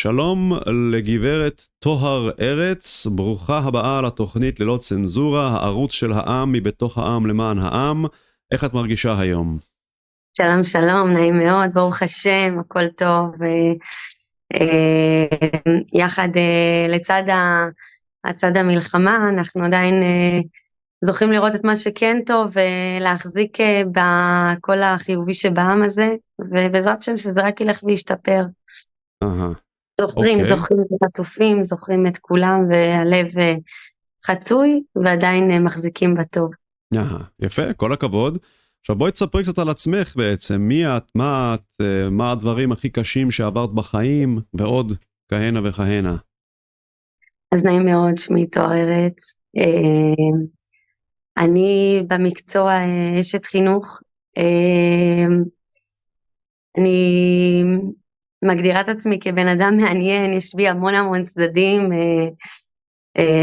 שלום לגברת טוהר ארץ, ברוכה הבאה לתוכנית ללא צנזורה, הערוץ של העם מבתוך העם למען העם. איך את מרגישה היום? שלום שלום, נעים מאוד, ברוך השם, הכל טוב, יחד לצד הצד המלחמה, אנחנו עדיין זוכים לראות את מה שכן טוב, ולהחזיק בכל החיובי שבעם הזה, ובעזרת השם שזה רק ילך וישתפר. זוכרים את החטופים, זוכרים את כולם, והלב חצוי, ועדיין מחזיקים בטוב. יפה, כל הכבוד. עכשיו בואי תספרי קצת על עצמך בעצם, מי את, מה הדברים הכי קשים שעברת בחיים, ועוד כהנה וכהנה. אז נעים מאוד, שמי טוהר ארץ. אני במקצוע אשת חינוך. אני מגדירה את עצמי כבן אדם מעניין, יש בי המון צדדים.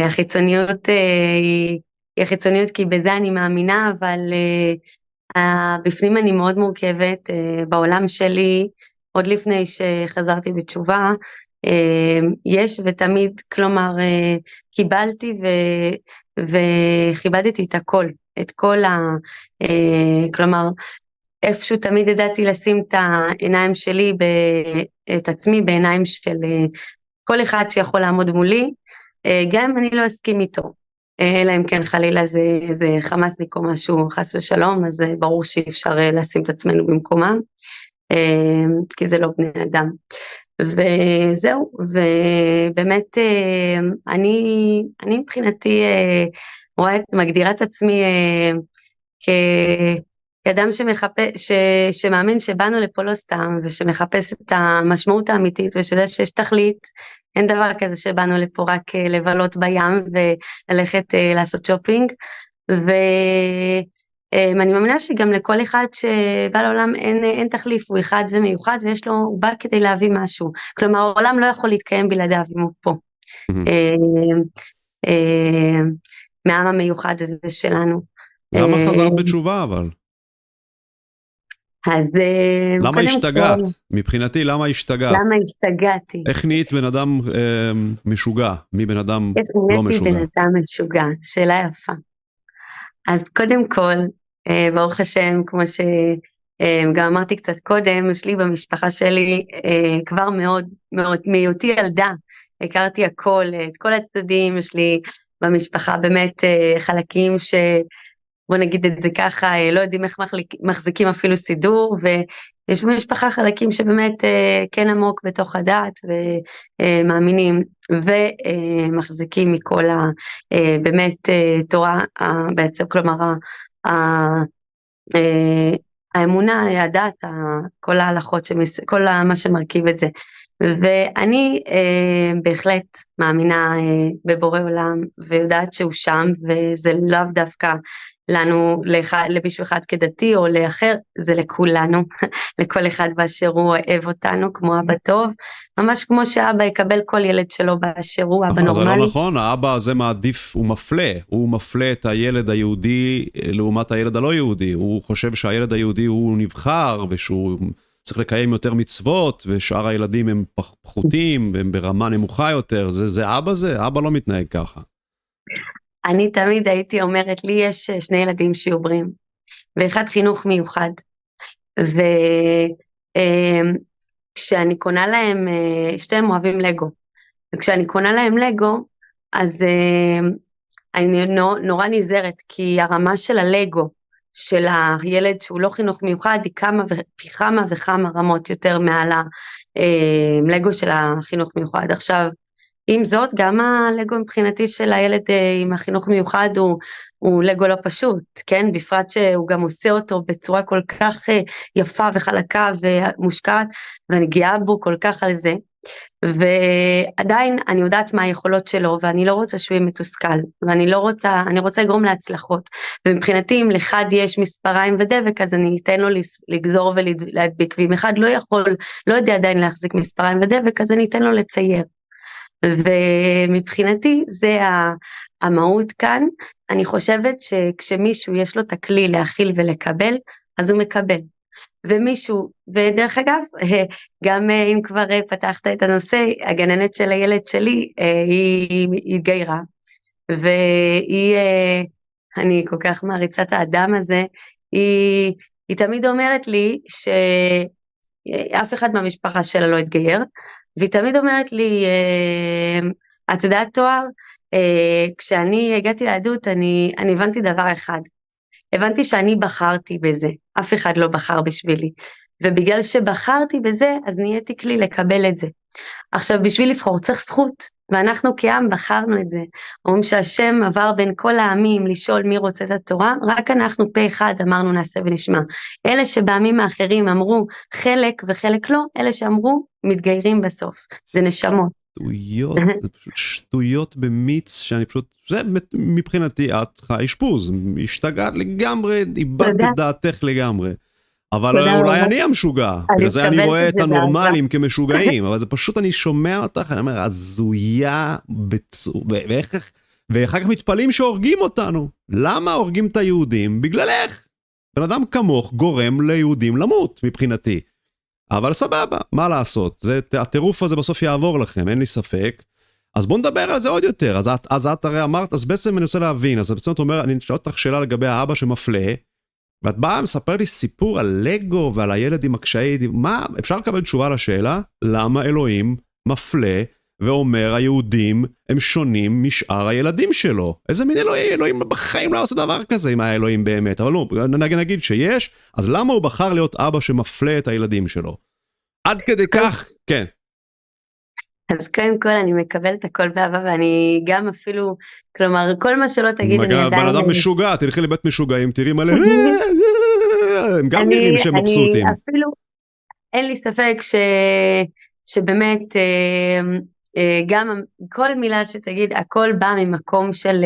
החיצוניות היא החיצוניות כי בזה אני מאמינה, אבל בפנים אני מאוד מורכבת. בעולם שלי, עוד לפני שחזרתי בתשובה, יש ותמיד, כלומר, קיבלתי וכיבדתי את הכל, כלומר, איפשהו תמיד ידעתי לשים את העיניים שלי, את עצמי בעיניים של כל אחד שיכול לעמוד מולי, גם אם אני לא אסכים איתו, אלא אם כן חלילה זה חמאסניק או משהו חס ושלום, אז ברור שאי אפשר לשים את עצמנו במקומם, כי זה לא בני אדם. וזהו, ובאמת אני מבחינתי מגדירה את עצמי כאדם שמאמין שבאנו לפה לא סתם, ושמחפש את המשמעות האמיתית, ושדע שיש תכלית. אין דבר כזה שבאנו לפה רק לבלות בים וללכת לעשות שופינג, ואני מאמינה שגם לכל אחד שבא לעולם אין תחליף, הוא אחד ומיוחד, הוא בא כדי להביא משהו, כלומר העולם לא יכול להתקיים בלעדיו אם הוא פה, מהעם המיוחד הזה שלנו. למה חזרת בתשובה אבל? אז למה השתגעת? מבחינתי למה השתגעת? למה השתגעתי? איך נהיית בן אדם משוגע, מבן אדם לא משוגע? בן אדם משוגע, שאלה יפה. אז קודם כל, ברוך השם, כמו שגם אמרתי קצת קודם, יש לי במשפחה שלי כבר מאוד מהיותי ילדה, הכרתי הכל, את כל הצדדים, יש לי במשפחה באמת חלקים בוא נגיד את זה ככה, לא יודעים איך מחזיקים אפילו סידור, ויש במשפחה חלקים שבאמת כן עמוק בתוך הדעת, ומאמינים, ומחזיקים מכל באמת תורה, בעצם כלומר, האמונה, הדעת, כל ההלכות, כל מה שמרכיב את זה. ואני בהחלט מאמינה בבורא עולם, ויודעת שהוא שם, וזה לאו דווקא לנו, למישהו אחד כדתי או לאחר, זה לכולנו, לכל אחד באשר הוא אוהב אותנו, כמו אבא טוב, ממש כמו שאבא יקבל כל ילד שלו באשר הוא, אבא נורמלי. זה לא נכון, האבא הזה מעדיף, הוא מפלה את הילד היהודי לעומת הילד הלא יהודי, הוא חושב שהילד היהודי הוא נבחר, ושהוא צריך לקיים יותר מצוות, ושאר הילדים הם פחותים, והם ברמה נמוכה יותר, זה אבא זה? אבא לא מתנהג ככה. אני תמיד הייתי אומרת, לי יש שני ילדים שיעוברים, ואחד חינוך מיוחד, וכשאני קונה להם, שתיהם אוהבים לגו, וכשאני קונה להם לגו, אז אני נורא נזהרת, כי הרמה של הלגו, של הילד שהוא לא חינוך מיוחד, היא פי כמה וכמה רמות יותר מעל הלגו של החינוך מיוחד. עכשיו, עם זאת, גם הלגו מבחינתי של הילד עם החינוך מיוחד הוא לגו לא פשוט, כן? בפרט שהוא גם עושה אותו בצורה כל כך יפה וחלקה ומושקעת, ואני גאה בו כל כך על זה, ועדיין אני יודעת מה היכולות שלו, ואני לא רוצה שהוא יהיה מתוסכל, אני רוצה לגרום להצלחות, ומבחינתי אם לאחד יש מספריים ודבק, אז אני אתן לו לגזור ולהדביק, ואם אחד לא יודע עדיין להחזיק מספריים ודבק, אז אני אתן לו לצייר. ומבחינתי זה המהות כאן. אני חושבת שכשמישהו יש לו את הכלי להכיל ולקבל, אז הוא מקבל, ומישהו, ודרך אגב, גם אם כבר פתחת את הנושא, הגננת של הילד שלי, היא התגיירה, והיא, אני כל כך מעריצה את האדם הזה, היא תמיד אומרת לי שאף אחד מהמשפחה שלה לא התגייר, והיא תמיד אומרת לי, את יודעת תואר, כשאני הגעתי ליהדות, אני הבנתי דבר אחד, הבנתי שאני בחרתי בזה, אף אחד לא בחר בשבילי, ובגלל שבחרתי בזה, אז נהייתי כלי לקבל את זה. עכשיו, בשביל לבחור צריך זכות, ואנחנו כעם בחרנו את זה. אומרים שהשם עבר בין כל העמים לשאול מי רוצה את התורה, רק אנחנו פה אחד אמרנו נעשה ונשמע. אלה שבעמים האחרים אמרו חלק וחלק לא, אלה שאמרו מתגיירים בסוף, זה נשמות. שטויות, זה פשוט שטויות במיץ, שאני פשוט, זה מבחינתי את אשפוז, השתגעת לגמרי, איבדת את דעתך לגמרי. אבל אולי אני המשוגע, בגלל זה אני רואה את הנורמלים כמשוגעים, אבל זה פשוט, אני שומע אותך, אני אומר, הזויה ואחר כך מתפלאים שהורגים אותנו. למה הורגים את היהודים? בגללך. בן אדם כמוך גורם ליהודים למות, מבחינתי. אבל סבבה, מה לעשות? הטירוף הזה בסוף יעבור לכם, אין לי ספק. אז בואו נדבר על זה עוד יותר. אז את הרי אמרת, אז בעצם אני רוצה להבין, אז בעצם את אומר, אני שואל אותך שאלה לגבי האבא שמפלה, ואת באה מספר לי סיפור על לגו ועל הילד עם הקשיי, מה, אפשר לקבל תשובה לשאלה? למה אלוהים מפלה ואומר היהודים הם שונים משאר הילדים שלו? איזה מין אלוהים בחיים לא עושה דבר כזה עם האלוהים באמת, אבל לא, נגיד שיש, אז למה הוא בחר להיות אבא שמפלה את הילדים שלו? עד כדי כך, כן. אז קודם כל אני מקבלת הכל באהבה, ואני גם אפילו, כלומר, כל מה שלא תגיד, אני עדיין... בן אדם משוגע, תלכי לבית משוגעים, תראי מלא, הם גם נראים שהם מבסוטים. אפילו, אין לי ספק שבאמת, גם כל מילה שתגיד, הכל בא ממקום של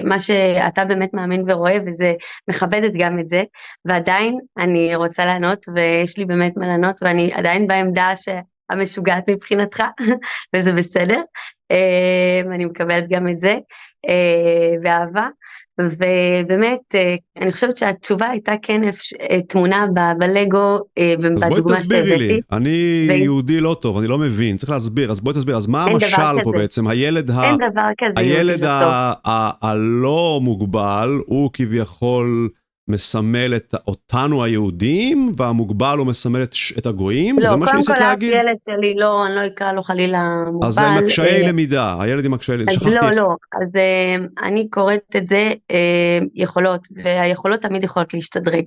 מה שאתה באמת מאמין ורואה, וזה מכבדת גם את זה, ועדיין אני רוצה לענות, ויש לי באמת מה לענות, ואני עדיין בעמדה המשוגעת מבחינתך, וזה בסדר, אני מקבלת גם את זה, באהבה, ובאמת, אני חושבת שהתשובה הייתה כן תמונה בלגו, אז בואי תסבירי לי, אני יהודי לא טוב, אני לא מבין, צריך להסביר, אז בואי תסביר, אז מה המשל פה בעצם, הילד הלא מוגבל, הוא כביכול מסמל אותנו היהודים, והמוגבל הוא מסמל את הגויים? לא, קודם כל אף ילד שלי, לא, אני לא אקרא לו חלילה מוגבל. אז זה עם הקשיי למידה, הילד עם הקשיי למידה, שכחתי. לא, אז אני קוראת את זה יכולות, והיכולות תמיד יכולות להשתדרג,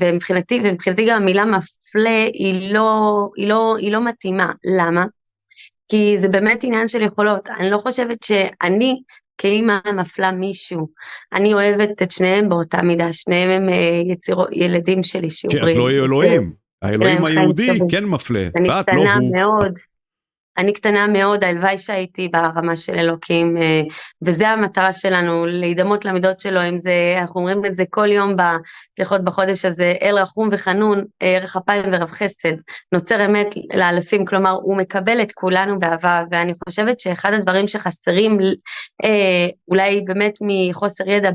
ומבחינתי גם המילה מפלה היא לא מתאימה, למה? כי זה באמת עניין של יכולות, אני לא חושבת שאני, כאמא מפלה מישהו, אני אוהבת את שניהם באותה מידה, שניהם הם ילדים שלי שיעורים. כן, לא אלוהים, האלוהים היהודי כן מפלה. אני קטנה מאוד, הלוואי שהייתי ברמה של אלוקים, וזה המטרה שלנו, להידמות למידות שלו, אם זה, אנחנו אומרים את זה כל יום בסליחות בחודש הזה, אל רחום וחנון, ערך אפיים ורב חסד, נוצר אמת לאלפים, כלומר, הוא מקבל את כולנו באהבה, ואני חושבת שאחד הדברים שחסרים, אולי באמת מחוסר ידע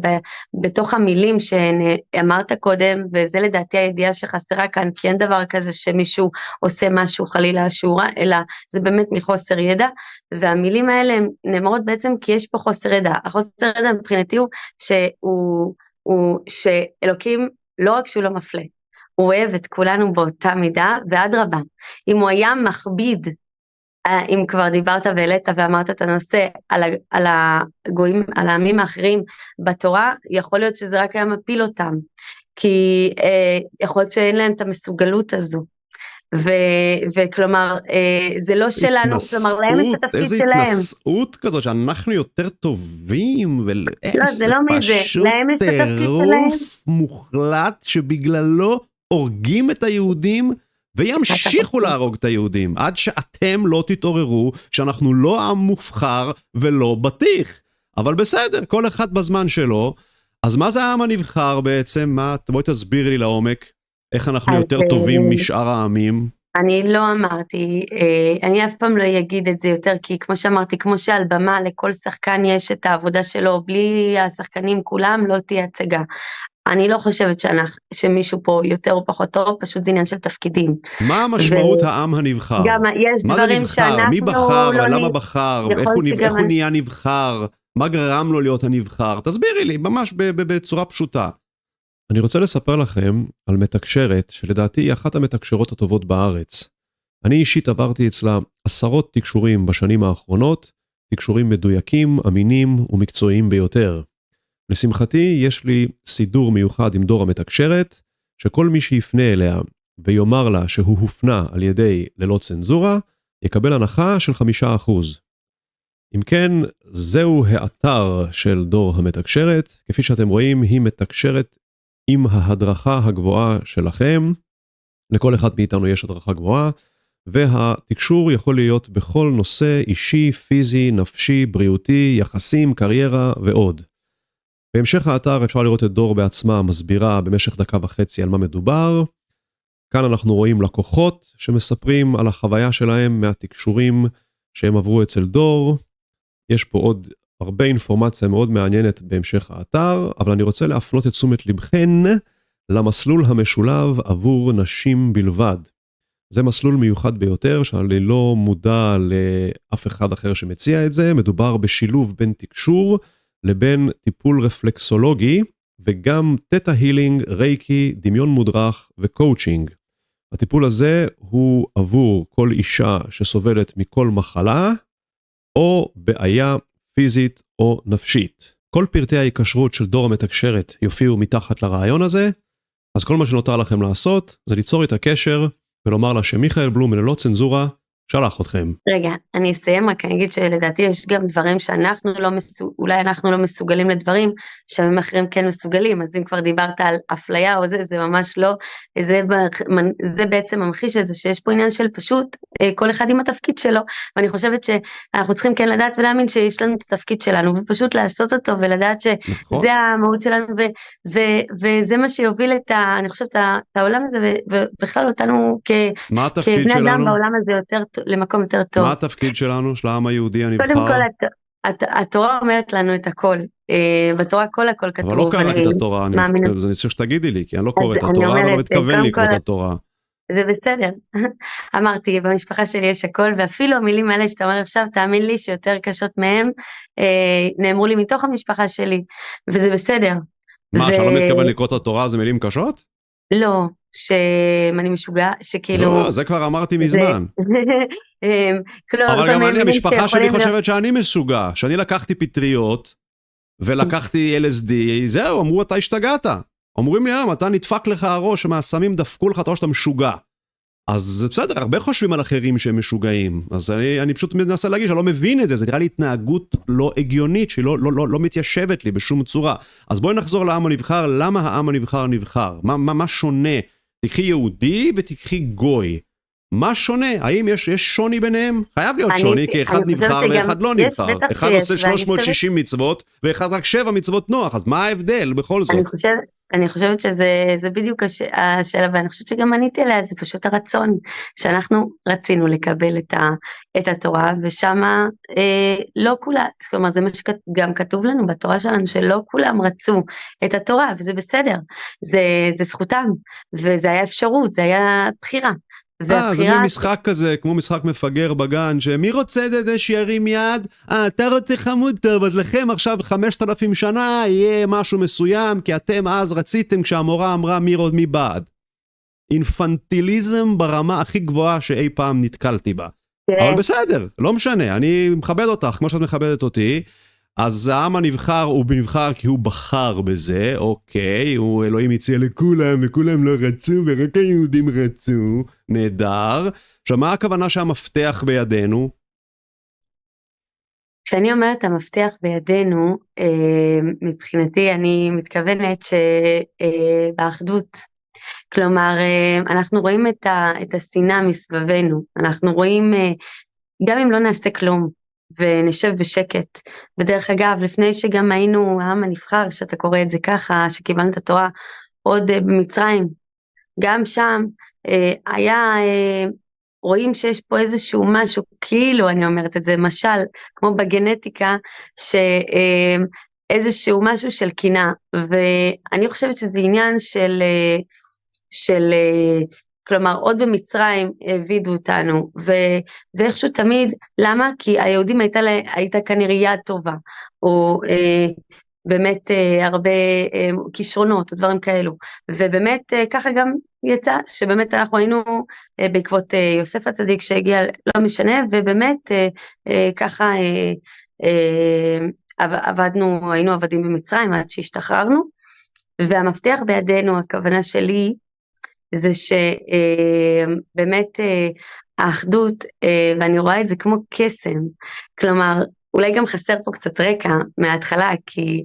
בתוך המילים שאמרת קודם, וזה לדעתי הידיעה שחסרה כאן, כי אין דבר כזה שמישהו עושה משהו חלילה אשורה, אלא זה באמת מחוסר ידע, והמילים האלה נאמרות בעצם כי יש פה חוסר ידע. החוסר ידע מבחינתי הוא שאלוקים לא רק שהוא לא מפלה, הוא אוהב את כולנו באותה מידה, ועד רבה. אם הוא היה מכביד, אם כבר דיברת והעלית ואמרת את הנושא על הגויים, על העמים האחרים בתורה, יכול להיות שזה רק היה מפיל אותם, כי יכול להיות שאין להם את המסוגלות הזו. וכלומר, זה לא שלנו, כלומר, להם יש את התפקיד שלהם. איזה התנסות כזאת, שאנחנו יותר טובים, לא, זה לא מזה, להם יש את התפקיד שלהם. טירוף מוחלט, שבגללו הורגים את היהודים, וימשיכו להרוג את היהודים, עד שאתם לא תתעוררו, שאנחנו לא עם מובחר, ולא בטיח. אבל בסדר, כל אחד בזמן שלו, אז מה זה העם הנבחר בעצם? בואי תסביר לי לעומק. איך אנחנו יותר טובים משאר העמים? אני לא אמרתי, אני אף פעם לא אגיד את זה יותר, כי כמו שאמרתי, כמו שעל במה לכל שחקן יש את העבודה שלו, בלי השחקנים כולם לא תהיה הצגה. אני לא חושבת שמישהו פה יותר או פחות טוב, פשוט זה עניין של תפקידים. מה המשמעות העם הנבחר? גם יש מה זה דברים נבחר? שאנחנו מי בחר? לא למה בחר? איך הוא נהיה נבחר? מה גרם לו להיות הנבחר? תסבירי לי, ממש בצורה פשוטה. אני רוצה לספר לכם על מתקשרת, שלדעתי היא אחת המתקשרות הטובות בארץ. אני אישית עברתי אצלה עשרות תקשורים בשנים האחרונות, תקשורים מדויקים, אמינים ומקצועיים ביותר. לשמחתי, יש לי סידור מיוחד עם דור המתקשרת, שכל מי שיפנה אליה ויאמר לה שהוא הופנה על ידי ללא צנזורה, יקבל הנחה של 5%. אם כן, זהו האתר של דור המתקשרת. כפי שאתם רואים, היא מתקשרת עם ההדרכה הגבוהה שלכם. לכל אחד מאיתנו יש הדרכה גבוהה, והתקשור יכול להיות בכל נושא אישי, פיזי, נפשי, בריאותי, יחסים, קריירה ועוד. בהמשך האתר אפשר לראות את דור בעצמה מסבירה במשך 1.5 דקות על מה מדובר. כאן אנחנו רואים לקוחות שמספרים על החוויה שלהם מהתקשורים שהם עברו אצל דור. יש פה עוד הרבה אינפורמציה מאוד מעניינת בהמשך האתר, אבל אני רוצה להפנות את תשומת לבכן למסלול המשולב עבור נשים בלבד. זה מסלול מיוחד ביותר, שאני לא מודע לאף אחד אחר שמציע את זה. מדובר בשילוב בין תקשור לבין טיפול רפלקסולוגי, וגם תטא הילינג, רייקי, דמיון מודרך וקואוצ'ינג. הטיפול הזה הוא עבור כל אישה שסובלת מכל מחלה, או בעיה פיזית או נפשית. כל פרטי ההיקשרות של דור המתקשרת יופיעו מתחת לרעיון הזה, אז כל מה שנותר לכם לעשות זה ליצור את הקשר ולומר לה שמיכאל בלום ללא צנזורה שלח אתכם. רגע, אני אסיים, רק אני אגיד שלדעתי יש גם דברים שאנחנו אולי אנחנו לא מסוגלים לדברים, שהם אחרים כן מסוגלים, אז אם כבר דיברת על אפליה או זה ממש לא, זה בעצם ממחיש את זה, שיש פה עניין של פשוט, כל אחד עם התפקיד שלו, ואני חושבת שאנחנו צריכים כן לדעת ולהאמין שיש לנו את התפקיד שלנו, ופשוט לעשות אותו ולדעת שזה המהות שלנו, וזה מה שיוביל אני חושבת, את העולם הזה, ובכלל אותנו כבני אדם בעולם הזה יותר למקום יותר טוב. מה התפקיד שלנו, של העם היהודי הנבחר? קודם כל, התורה אומרת לנו את הכל. בתורה הכל כתוב. אבל לא קראתי את התורה, אני צריך שתגידי לי, כי אני לא קורא את התורה, אבל לא מתכוון לקרוא את התורה. זה בסדר. אמרתי, במשפחה שלי יש הכל, ואפילו המילים האלה שאתה אומר עכשיו, תאמין לי שיותר קשות מהם, נאמרו לי מתוך המשפחה שלי, וזה בסדר. מה, שאני לא מתכוון לקרוא את התורה, זה מילים קשות? לא. שאני משוגע, שכאילו... לא, זה כבר אמרתי מזמן. אבל גם המשפחה שלי חושבת שאני משוגע, שאני לקחתי פטריות, ולקחתי LSD, זהו, אמרו אתה השתגעת. אומרים לי, אתה נדפק לך הראש, מהסמים דפקו לך את הראש, אתה משוגע. אז בסדר, הרבה חושבים על אחרים שהם משוגעים, אז אני פשוט מנסה להגיד שאני לא מבין את זה, זה נראה לי התנהגות לא הגיונית, שהיא לא מתיישבת לי בשום צורה. אז בואי נחזור לעם הנבחר, למה העם הנבחר נבחר? מה שונה? תקחי יהודי ותקחי גוי. מה שונה? האם יש שוני ביניהם? חייב להיות שוני, כי אחד נבחר ואחד לא נבחר. אחד עושה 360 מצוות, ואחד רק 7 מצוות נוח, אז מה ההבדל בכל זאת? אני חושבת שזה בדיוק השאלה, ואני חושבת שגם עניתי עליה, זה פשוט הרצון, שאנחנו רצינו לקבל את התורה, ושם לא כולה, זאת אומרת, זה מה שגם כתוב לנו בתורה שלנו, שלא כולם רצו את התורה, וזה בסדר, זה זכותם, וזה היה אפשרות, זה היה בחירה. זה מין משחק כזה, כמו משחק מפגר בגן, שמי רוצה את זה שירים יד? אתה רוצה חמוד טוב, אז לכם עכשיו 5,000 שנה יהיה משהו מסוים, כי אתם אז רציתם כשהמורה אמרה מי בעד. אינפנטיליזם ברמה הכי גבוהה שאי פעם נתקלתי בה. אבל בסדר, לא משנה, אני מכבד אותך כמו שאת מכבדת אותי, אז העם הנבחר הוא נבחר כי הוא בחר בזה, אוקיי, הוא אלוהים הציע לכולם וכולם לא רצו ורק היהודים רצו, נהדר. עכשיו מה הכוונה שהמפתח בידינו? כשאני אומרת המפתח בידינו, מבחינתי אני מתכוונת שבאחדות, כלומר אנחנו רואים את השנאה מסביבנו, אנחנו רואים גם אם לא נעשה כלום, ונשב בשקט, ודרך אגב, לפני שגם היינו העם הנבחר, שאתה קורא את זה ככה, שקיבלנו את התורה עוד במצרים, גם שם רואים שיש פה איזשהו משהו, כאילו אני אומרת את זה, משל, כמו בגנטיקה, איזשהו משהו של קינה, ואני חושבת שזה עניין של כלומר, עוד במצרים העבידו אותנו, ואיכשהו תמיד, למה? כי היהודים הייתה כנראה יד טובה, או באמת הרבה כישרונות, או דברים כאלו, ובאמת ככה גם יצא, שבאמת אנחנו היינו בעקבות יוסף הצדיק שהגיע, לא משנה, ובאמת ככה עבדנו, היינו עבדים במצרים עד שהשתחררנו, והמפתח בידינו, הכוונה שלי, זה שבאמת האחדות, ואני רואה את זה כמו קסם, כלומר, אולי גם חסר פה קצת רקע מההתחלה, כי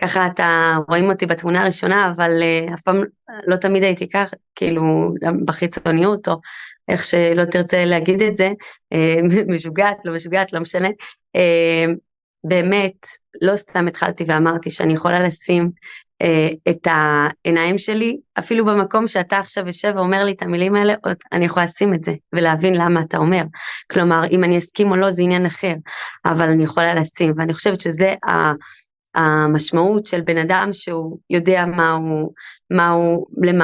ככה אתה רואים אותי בתמונה הראשונה, אבל אף פעם לא תמיד הייתי כך, כאילו בחיצוניות, או איך שלא תרצה להגיד את זה, משוגעת, לא משנה, באמת, לא סתם התחלתי ואמרתי שאני יכולה לשים את העיניים שלי, אפילו במקום שאתה עכשיו יושב ואומר לי את המילים האלה, אני יכולה לשים את זה, ולהבין למה אתה אומר. כלומר, אם אני אסכים או לא, זה עניין אחר, אבל אני יכולה לשים, ואני חושבת שזה המשמעות של בן אדם שהוא יודע למה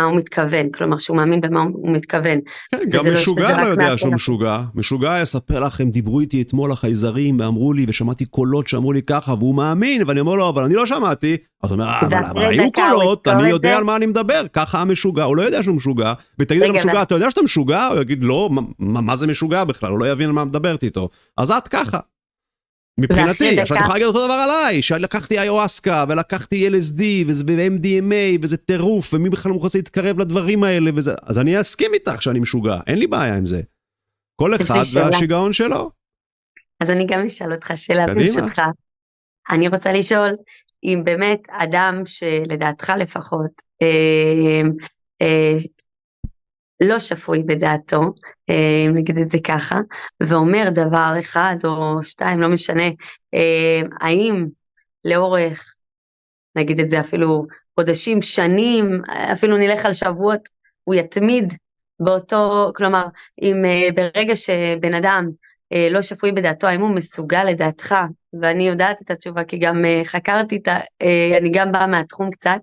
הוא מתכוון, כלומר שהוא מאמין במה הוא מתכוון. כן, גם משוגע לא יודע שהוא משוגע, משוגע יספר לכם, דיברו איתי אתמול החייזרים ואמרו לי, ושמעתי קולות שאמרו לי ככה, והוא מאמין, ואני אומר לו, אבל אני לא שמעתי, אז הוא אומר, אבל היו קולות, אני יודע על מה אני מדבר, ככה המשוגע, הוא לא יודע שהוא משוגע, ותגיד לו משוגע, אתה יודע שאתה משוגע? הוא יגיד, לא, מה זה משוגע בכלל, הוא לא יבין על מה מדברת איתו, אז את ככה. מבחינתי, עכשיו אני יכולה להגיד אותו דבר עליי, שלקחתי איואסקה, ולקחתי LSD, ו-MDMA, וזה טירוף, ומי בכלל רוצה להתקרב לדברים האלה, אז אני אסכים איתך שאני משוגע, אין לי בעיה עם זה. כל אחד והשיגעון שלו. אז אני גם אשאל אותך שאלה ברשותך. אני רוצה לשאול, אם באמת אדם שלדעתך לפחות, לא שפוי בדעתו, נגיד את זה ככה, ואומר דבר אחד או שתיים, לא משנה, האם לאורך, נגיד את זה אפילו חודשים, שנים, אפילו נלך על שבועות, הוא יתמיד באותו, כלומר, אם ברגע שבן אדם לא שפוי בדעתו, האם הוא מסוגל לדעתך, ואני יודעת את התשובה, כי גם חקרתי, אני גם באה מהתחום קצת,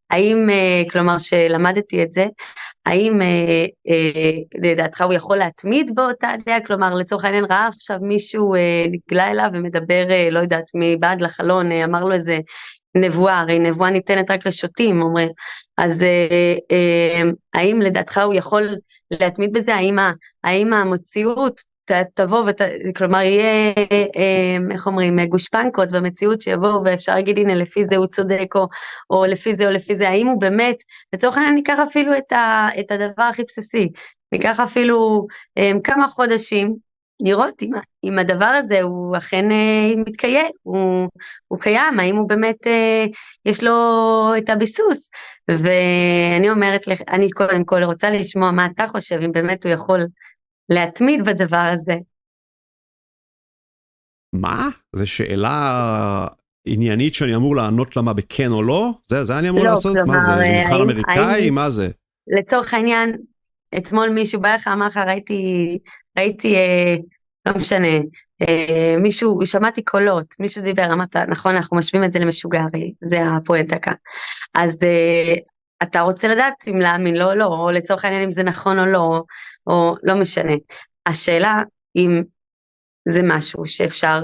האם, כלומר שלמדתי את זה, האם לדעתך הוא יכול להתמיד באותה דעה, כלומר לצורך העניין ראה עכשיו מישהו נגלה אליו ומדבר, לא יודעת, מבעד לחלון, אמר לו איזה נבואה, הרי נבואה ניתנת רק לשוטים, אומרים, אז האם לדעתך הוא יכול להתמיד בזה, האם המציאות תבוא, כלומר יהיה, איך אומרים, גושפנקות במציאות שיבואו, ואפשר להגיד, הנה, לפי זה הוא צודק, או לפי זה, או לפי זה, האם הוא באמת, לצורך העניין, ניקח אפילו את הדבר הכי בסיסי, ניקח אפילו כמה חודשים, לראות אם הדבר הזה הוא אכן מתקיים, הוא קיים, האם הוא באמת, יש לו את הביסוס, ואני אומרת לך, אני קודם כל רוצה לשמוע מה אתה חושב, אם באמת הוא יכול להתמיד בדבר הזה. מה? זו שאלה עניינית שאני אמור לענות למה בכן או לא? זה אני אמור לעשות? מה זה? מבחן אמריקאי? מה זה? לצורך העניין, אתמול מישהו בא לך, אמר לך, ראיתי, לא משנה, מישהו, שמעתי קולות, מישהו דיבר, אמרת, נכון, אנחנו משווים את זה למשוגע, זה הפואנטה כאן. אז אתה רוצה לדעת אם להאמין לו או לא, או לצורך העניין אם זה נכון או לא, או לא משנה. השאלה אם זה משהו שאפשר...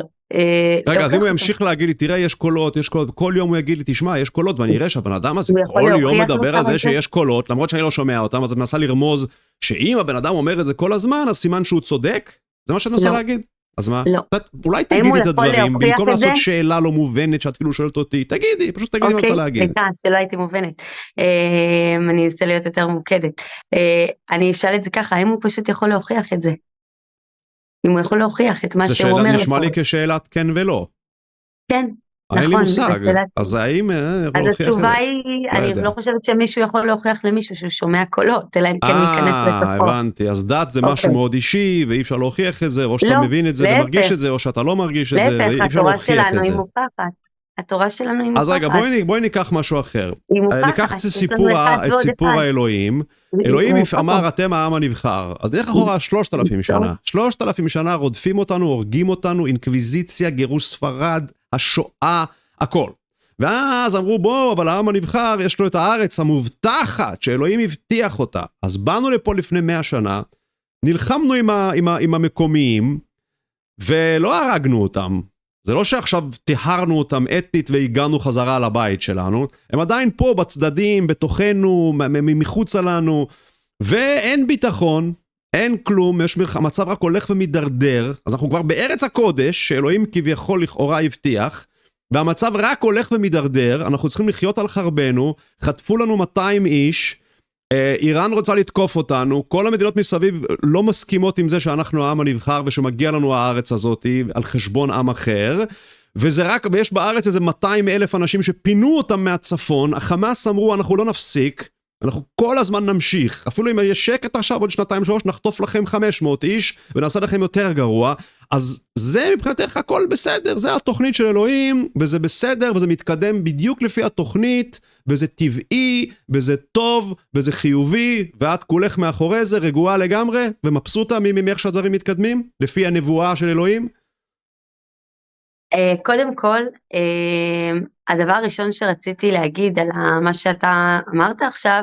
רגע, אז אם הוא ימשיך להגיד לי, תראה, יש קולות, כל יום הוא יגיד לי, תשמע, יש קולות, ואני אראה שהבן אדם הזה כל יום מדבר על זה שיש קולות, למרות שאני לא שומע אותם, אז אני מנסה לרמוז שאם הבן אדם אומר את זה כל הזמן, אז סימן שהוא צודק? זה מה שאני מנסה להגיד? אז מה? אולי תגיד את הדברים, במקום לעשות שאלה לא מובנת, שאת כאילו שואלת אותי, תגידי, פשוט תגידי מה רוצה להגיד. סליחה, שלא הייתי מובנת. אני אנסה להיות יותר מוקדת. אני אשאל את זה ככה, האם הוא פשוט יכול להוכיח את זה? אם הוא יכול להוכיח את מה שהוא אומר. זה נשמע לי כשאלת כן ולא. כן, נכון. אין לי מושג, אז האם... אז התשובה היא, אני לא חושבת שמישהו יכול להוכיח למישהו שהוא שומע קולות, אלא אם כן ייכנס לתוכו. הבנתי, אז דת זה משהו מאוד אישי, ואי אפשר להוכיח את זה, או שאתה מבין את זה ומרגיש את זה, או שאתה לא מרגיש את זה, ואי אפשר להוכיח את זה. התורה שלנו היא מוכחת. אז רגע, בואי ניקח משהו אחר. ניקח את סיפור האלוהים. אלוהים אמר, אתם העם הנבחר. אז נלך אחורה 3,000 שנה. 3,000 שנה רודפים אותנו, הורגים אותנו, אינקוויזיציה, גירוש ספרד, השואה, הכל. ואז אמרו בוא, אבל העם הנבחר יש לו את הארץ המובטחת, שאלוהים הבטיח אותה. אז באנו לפה לפני 100 שנה, נלחמנו עם המקומיים, ולא הרגנו אותם. זה לא שעכשיו תיהרנו אותם אתנית והגענו חזרה לבית שלנו, הם עדיין פה בצדדים, בתוכנו, מחוצה לנו, ואין ביטחון, אין כלום, המצב רק הולך ומדרדר, אז אנחנו כבר בארץ הקודש, שאלוהים כביכול לכאורה הבטיח, והמצב רק הולך ומדרדר, אנחנו צריכים לחיות על חרבנו, חטפו לנו 200 איש, איראן רוצה לתקוף אותנו, כל המדינות מסביב לא מסכימות עם זה שאנחנו העם הנבחר ושמגיע לנו הארץ הזאת על חשבון עם אחר, ויש בארץ איזה 200,000 אנשים שפינו אותם מהצפון, החמאס אמרו אנחנו לא נפסיק, אנחנו כל הזמן נמשיך, אפילו אם יש שקט עכשיו עוד 2-3 נחטוף לכם 500 איש ונעשה לכם יותר גרוע, אז זה מבחינתך הכל בסדר, זה התוכנית של אלוהים, וזה בסדר וזה מתקדם בדיוק לפי התוכנית, וזה טבעי, וזה טוב, וזה חיובי, ואת כולך מאחורי זה, רגועה לגמרי, ומבסוטה מאיך שהדברים מתקדמים, לפי הנבואה של אלוהים? קודם כל, הדבר הראשון שרציתי להגיד על מה שאתה אמרת עכשיו,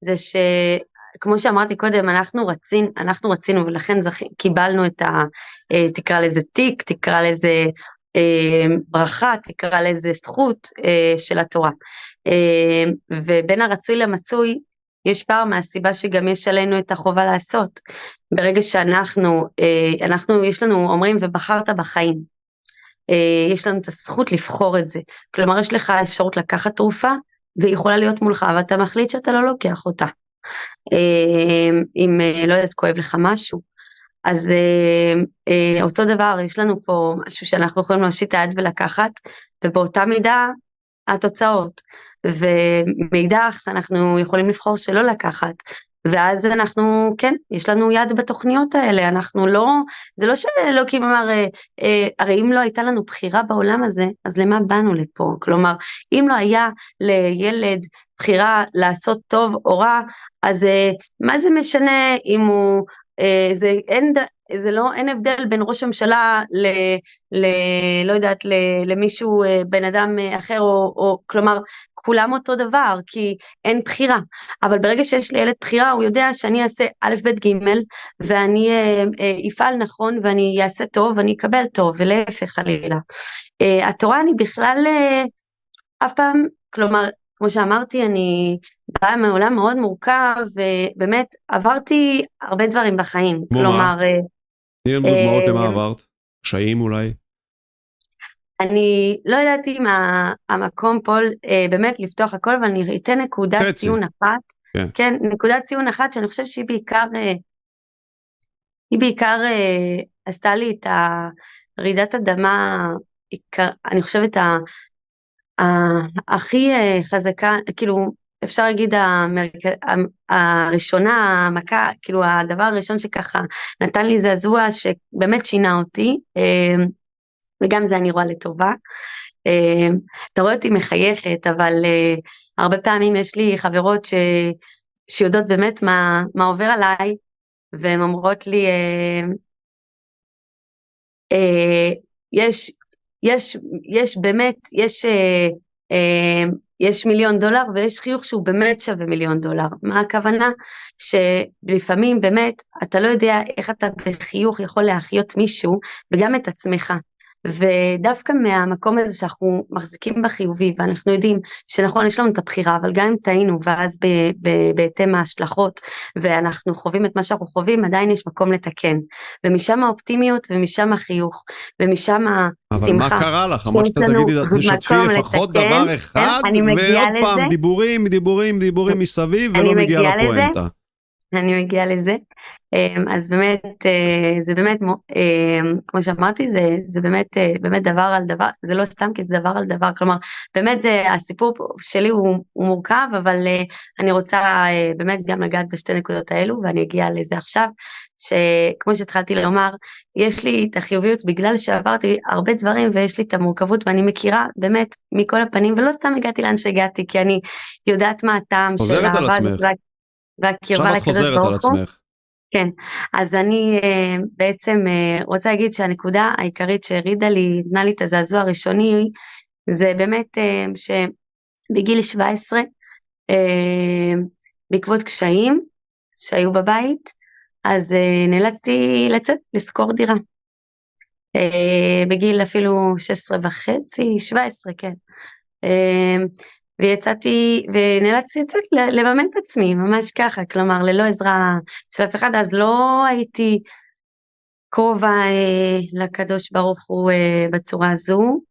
זה שכמו שאמרתי קודם, אנחנו רצינו, ולכן קיבלנו את תקרא לזה תיק, תקרא לזה ברכה, תקרא לזה זכות של התורה. ובין הרצוי למצוי, יש פער מהסיבה שגם יש עלינו את החובה לעשות. ברגע שאנחנו, יש לנו, אומרים, ובחרת בחיים. יש לנו את הזכות לבחור את זה. כלומר, יש לך אפשרות לקחת תרופה, והיא יכולה להיות מולך, ואתה מחליט שאתה לא לוקח אותה. אם, לא יודעת, כואב לך משהו. אז אותו דבר, יש לנו פה משהו שאנחנו יכולים להושיט את היד ולקחת, ובאותה מידה התוצאות. ומאידך אנחנו יכולים לבחור שלא לקחת, ואז אנחנו, כן, יש לנו יד בתוכניות האלה, אנחנו לא, זה לא שאלוקים אמר, הרי אם לא הייתה לנו בחירה בעולם הזה, אז למה באנו לפה? כלומר, אם לא היה לילד בחירה לעשות טוב או רע, אז מה זה משנה אם הוא, אין הבדל בין ראש הממשלה לא יודעת, למישהו, בן אדם אחר, או כלומר, כולם אותו דבר, כי אין בחירה. אבל ברגע שיש לילד בחירה, הוא יודע שאני אעשה א' ב' ג', ואני אפעל נכון, ואני אעשה טוב, ואני אקבל טוב, ולהפך חלילה. התורה אני בכלל, אף פעם, כלומר, כמו שאמרתי, אני באה מעולם מאוד מורכב, ובאמת עברתי הרבה דברים בחיים. כלומר, תני לנו דוגמאות למה עברת? קשיים אולי? אני לא ידעתי מה המקום פה באמת לפתוח הכל, ואני אתן נקודת ציון אחת. כן, נקודת ציון אחת שאני חושבת שהיא בעיקר עשתה לי את רעידת אדמה, אני חושבת הכי חזקה, כאילו אפשר להגיד הראשונה, המכה, כאילו הדבר הראשון שככה נתן לי זעזוע שבאמת שינה אותי, וגם זה אני רואה לטובה. אתה רואה אותי מחייכת, אבל הרבה פעמים יש לי חברות שיודעות באמת מה עובר עליי, והן אומרות לי, יש באמת, יש $1,000,000 ויש חיוך שהוא באמת שווה $1,000,000. מה הכוונה? שלפעמים באמת אתה לא יודע איך אתה בחיוך יכול להחיות מישהו וגם את עצמך. ודווקא מהמקום הזה שאנחנו מחזיקים בחיובי, ואנחנו יודעים שנכון יש לנו את הבחירה, אבל גם אם טעינו, ואז בהתאם ההשלכות, ואנחנו חווים את מה שאנחנו חווים, עדיין יש מקום לתקן. ומשם האופטימיות, ומשם החיוך, ומשם השמחה. אבל מה קרה לך? מה שאתה תגידי, תשתפי לפחות דבר אחד, ועוד פעם דיבורים מסביב, ולא מגיע לפואנטה. אני מגיעה לזה. אז באמת, זה באמת, כמו שאמרתי, זה באמת דבר על דבר, זה לא סתם כי זה דבר על דבר, כלומר, באמת הסיפור שלי הוא מורכב, אבל אני רוצה באמת גם לגעת בשתי נקודות האלו, ואני אגיע לזה עכשיו, שכמו שהתחלתי לומר, יש לי את החיוביות בגלל שעברתי הרבה דברים, ויש לי את המורכבות, ואני מכירה באמת מכל הפנים, ולא סתם הגעתי לאן שהגעתי, כי אני יודעת מה הטעם של העבד, והקרבה לקדוש ברוך הוא. כן, אז אני בעצם רוצה להגיד שהנקודה העיקרית שהרידה לי, נתנה לי את הזעזוע הראשוני, זה באמת שבגיל 17, בעקבות קשיים שהיו בבית, אז נאלצתי לצאת לשכור דירה. בגיל אפילו 16 וחצי, 17, כן. ונאלצתי לצאת לממן את עצמי, ממש ככה, כלומר, ללא עזרה של אף אחד, אז לא הייתי קרובה לקדוש ברוך הוא בצורה הזו,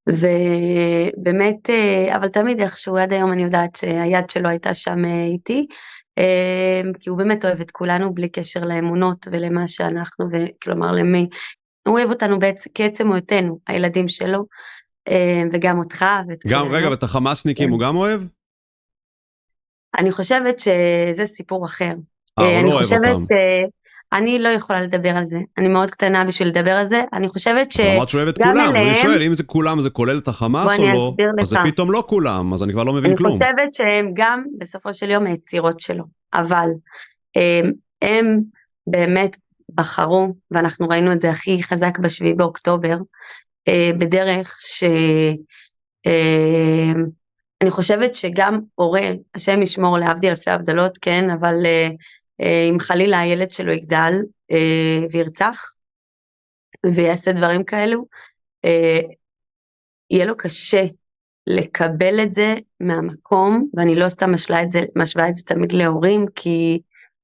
ובאמת, אבל תמיד איכשהו, עד היום אני יודעת שהיד שלו הייתה שם איתי, כי הוא באמת אוהב את כולנו בלי קשר לאמונות ולמה שאנחנו, כלומר למי, הוא אוהב אותנו כעצם היותנו, הילדים שלו, וגם אותך. גם, רגע, ואת החמאסניקים הוא גם אוהב? אני חושבת שזה סיפור אחר. הוא לא אני אוהב חושבת אותם. שאני לא יכולה לדבר על זה, אני מאוד קטנה בשביל לדבר על זה, אני חושבת שגם אמרת שהוא אוהב את כולם, אני שואל, אם זה כולם זה כולל את החמאס או לא, אז זה פתאום לא כולם, אז אני כבר לא מבין כלום. אני חושבת שהם גם בסופו של יום היצירות שלו, אבל הם באמת בחרו, ואנחנו ראינו את זה הכי חזק ב7 באוקטובר, בדרך אני חושבת שגם הורה, השם ישמור להבדיל אלפי הבדלות, כן, אבל אם חלילה הילד שלו יגדל וירצח, ויעשה דברים כאלו, יהיה לו קשה לקבל את זה מהמקום, ואני לא סתם משווה את זה תמיד להורים, כי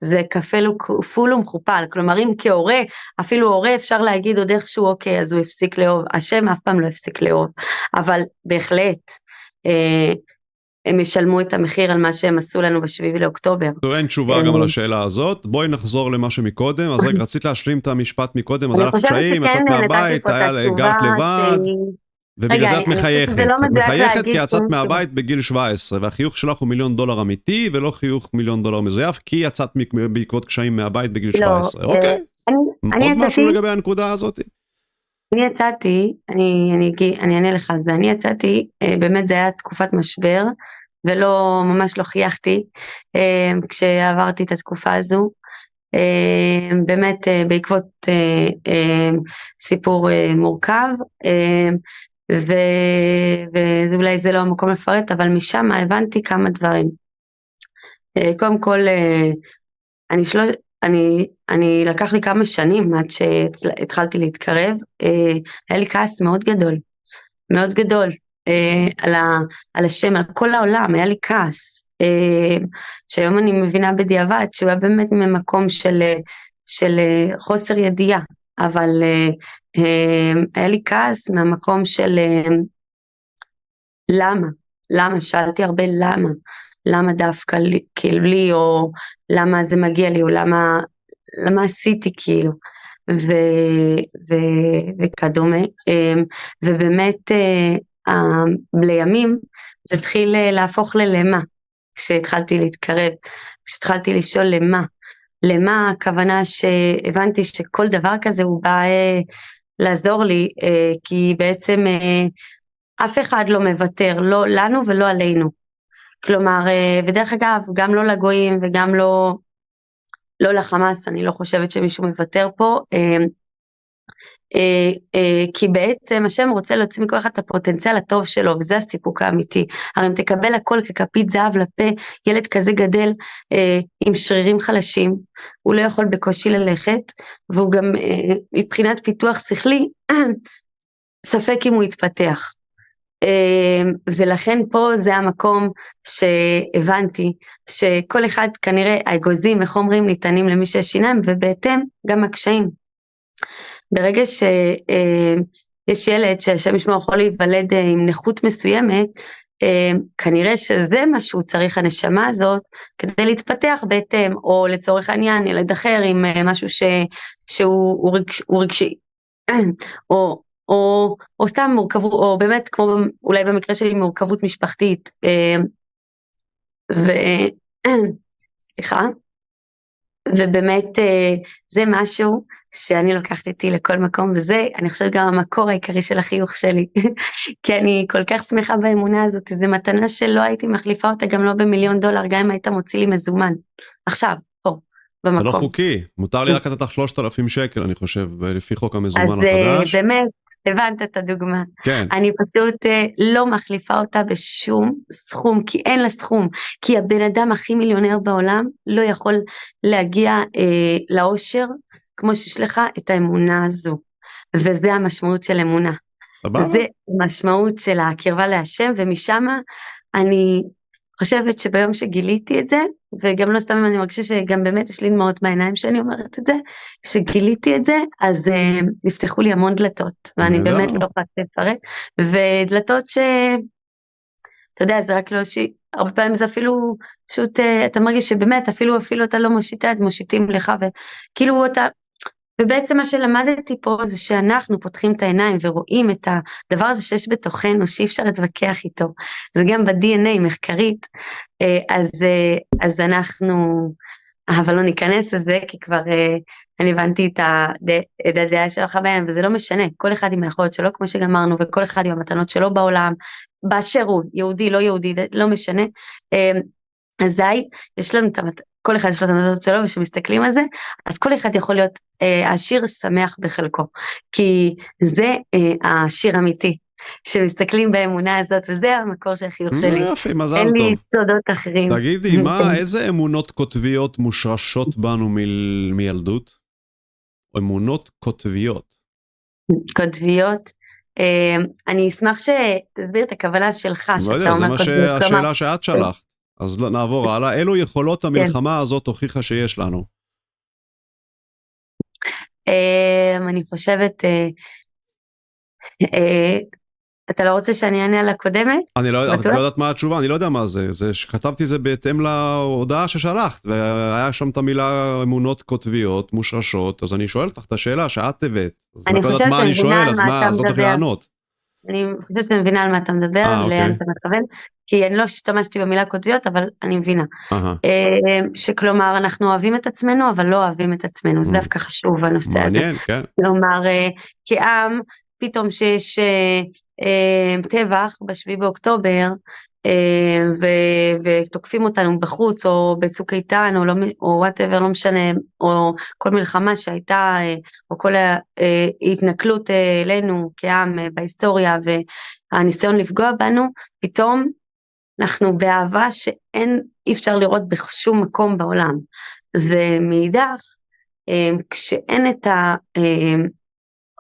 זה כפול ומכופל, כלומר אם כהורה, אפילו הורה אפשר להגיד עוד איכשהו אוקיי, אז הוא הפסיק לאהוב, השם אף פעם לא הפסיק לאהוב, אבל בהחלט, הם ישלמו את המחיר על מה שהם עשו לנו ב7 לאוקטובר. אין תשובה גם על השאלה הזאת, בואי נחזור למה שמקודם, אז רגע, רצית להשלים את המשפט מקודם, אז היה לך קשיים, יצאת מהבית, היה גרת לבד, ובגלל זה את מחייכת, את מחייכת כי יצאת מהבית בגיל 17, והחיוך שלך הוא $1,000,000 אמיתי, ולא חיוך $1,000,000 מזויף, כי יצאת בעקבות קשיים מהבית בגיל 17, אוקיי? עוד משהו לגבי הנקודה הזאת? אני יצאתי, אני אענה לך על זה, אני יצאתי, באמת זה היה תקופת משבר, ולא, ממש לא חייכתי, כשעברתי את התקופה הזו, באמת בעקבות סיפור מורכב, ואולי זה לא המקום לפרט, אבל משם הבנתי כמה דברים. קודם כל, אני לקח לי כמה שנים עד שהתחלתי להתקרב, היה לי כעס מאוד גדול, מאוד גדול, על השם, על כל העולם, היה לי כעס, שהיום אני מבינה בדיעבד, שהוא היה באמת ממקום של חוסר ידיעה, אבל היה לי כעס מהמקום של למה, שאלתי הרבה למה דווקא כאילו לי, או למה זה מגיע לי, או למה עשיתי כאילו, וכדומה, ובאמת לימים זה התחיל להפוך ללמה, כשהתחלתי להתקרב, כשהתחלתי לשאול למה הכוונה שהבנתי שכל דבר כזה הוא בא לעזור לי, כי בעצם אף אחד לא מוותר, לא לנו ולא עלינו, כלומר, ודרך אגב, גם לא לגויים וגם לא לחמאס, אני לא חושבת שמישהו מוותר פה, כי בעצם השם רוצה להוציא מכל אחד את הפוטנציאל הטוב שלו, וזה הסיפוק האמיתי. הרי אם תקבל הכל ככפית זהב לפה, ילד כזה גדל עם שרירים חלשים, הוא לא יכול בקושי ללכת, והוא גם מבחינת פיתוח שכלי, ספק אם הוא יתפתח. ולכן פה זה המקום שהבנתי שכל אחד כנראה האגוזים, איך אומרים, ניתנים למי שיש שיניים, ובהתאם גם הקשיים. ברגע שיש ילד שהשם ישמור יכול להיוולד עם נכות מסוימת, כנראה שזה מה שהוא צריך, הנשמה הזאת, כדי להתפתח בהתאם, או לצורך העניין ילד אחר עם משהו שהוא רגשי, או סתם מורכבות, או באמת כמו אולי במקרה שלי מורכבות משפחתית, סליחה, ובאמת זה משהו שאני לוקחת איתי לכל מקום, וזה אני חושבת גם המקור העיקרי של החיוך שלי, כי אני כל כך שמחה באמונה הזאת, זו מתנה שלא הייתי מחליפה אותה גם לא $1,000,000, גם אם היית מוציא לי מזומן, עכשיו, פה, במקום. זה לא חוקי, מותר לי רק לתת לך 3,000 שקל, אני חושב, לפי חוק המזומן החדש. אז באמת, הבנת את הדוגמה. כן. אני פשוט לא מחליפה אותה בשום סכום, כי אין לה סכום, כי הבן אדם הכי מיליונר בעולם לא יכול להגיע לאושר, כמו שיש לך את האמונה הזו, וזה המשמעות של אמונה. סבבה? זה משמעות של הקרבה להשם, ומשם אני חושבת שביום שגיליתי את זה, וגם לא סתם אני מרגישה שגם באמת יש לי דמעות בעיניים שאני אומרת את זה, שגיליתי את זה, אז נפתחו לי המון דלתות, ואני באמת לא יכולה לפרט, ודלתות אתה יודע, זה רק לא הרבה פעמים זה אפילו, פשוט אתה מרגיש שבאמת, אפילו אתה לא מושיט יד, מושיטים לך, וכאילו אתה, ובעצם מה שלמדתי פה זה שאנחנו פותחים את העיניים ורואים את הדבר הזה שיש בתוכנו, שאי אפשר להתווכח איתו, זה גם ב-DNA מחקרית, אז אנחנו, אבל לא ניכנס לזה, כי כבר אני הבנתי את הדעה שלך בהם, וזה לא משנה, כל אחד עם היכולת שלו, כמו שגמרנו, וכל אחד עם המתנות שלו בעולם, באשר הוא, יהודי, לא יהודי, לא משנה, אזי יש לנו כל אחד יש לו את המתנות שלו, ושמסתכלים על זה, אז כל אחד יכול להיות עשיר שמח בחלקו, כי זה העשיר אמיתי, שמסתכלים באמונה הזאת, וזה המקור של החיוך שלי. יופי, מזל אין טוב. לי סודות אחרים. תגידי, איזה אמונות כותביות מושרשות בנו מילדות? אמונות כותביות. כותביות, אני אשמח שתסביר את הכוונה שלך, לא יודע, זה מה השאלה שאת שלחת. אז נעבור הלאה. אילו יכולות המלחמה הזאת הוכיחה שיש לנו? אני חושבת, אתה לא רוצה שאני אענה על הקודמת? אני לא יודעת מה התשובה, אני לא יודע מה זה. זה שכתבתי זה בהתאם להודעה ששלחת, והיה שם את המילה אמונות כותביות, מושרשות, אז אני שואל אותך את השאלה שאת הבאת. אני חושבת שאני מבינה על מה אתה מדבר. אני חושבת שאני מבינה על מה אתה מדבר, לאן אתה מכוון, כי אני לא השתמשתי במילה כותביות, אבל אני מבינה. שכלומר, אנחנו אוהבים את עצמנו, אבל לא אוהבים את עצמנו, זה דווקא חשוב הנושא הזה. מעניין, כן. כלומר, כעם, פתאום שיש טבח ב7 באוקטובר, ותוקפים אותנו בחוץ, או בצוק איתן, או whatever, לא משנה, או כל מלחמה שהייתה, או כל ההתנכלות אלינו כעם בהיסטוריה, והניסיון לפגוע בנו, פתאום אנחנו באהבה אי אפשר לראות בשום מקום בעולם. ומאידך, כשאין את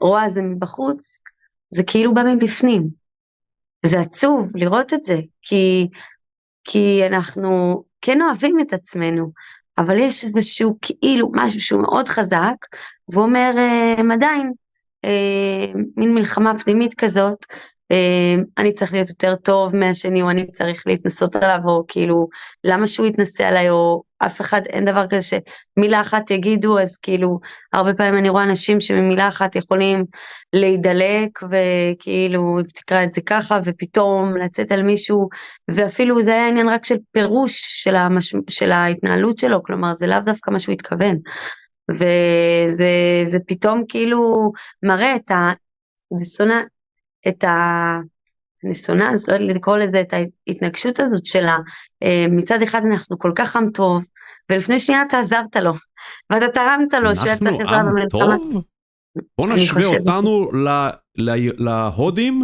הרוע הזה מבחוץ, זה כאילו בא מבפנים. זה עצוב לראות את זה, כי אנחנו כן אוהבים את עצמנו, אבל יש איזשהו כאילו משהו שהוא מאוד חזק, ואומר עדיין, מין מלחמה פנימית כזאת, אני צריך להיות יותר טוב מהשני, או אני צריך להתנסות עליו, או כאילו, למה שהוא יתנסה עליי, או אף אחד, אין דבר כזה שמילה אחת יגידו, אז כאילו, הרבה פעמים אני רואה אנשים שממילה אחת יכולים להידלק, וכאילו, תקרא את זה ככה, ופתאום לצאת על מישהו, ואפילו זה היה עניין רק של פירוש של ההתנהלות שלו, כלומר, זה לאו דווקא מה שהוא התכוון, וזה פתאום כאילו מראה את הניסוננס, לא יודעת לקרוא לזה, את ההתנגשות הזאת שלה, מצד אחד אנחנו כל כך עם טוב, ולפני שנייה אתה עזרת לו, ואתה תרמת לו, אנחנו עם טוב? בוא נשווה אותנו להודים,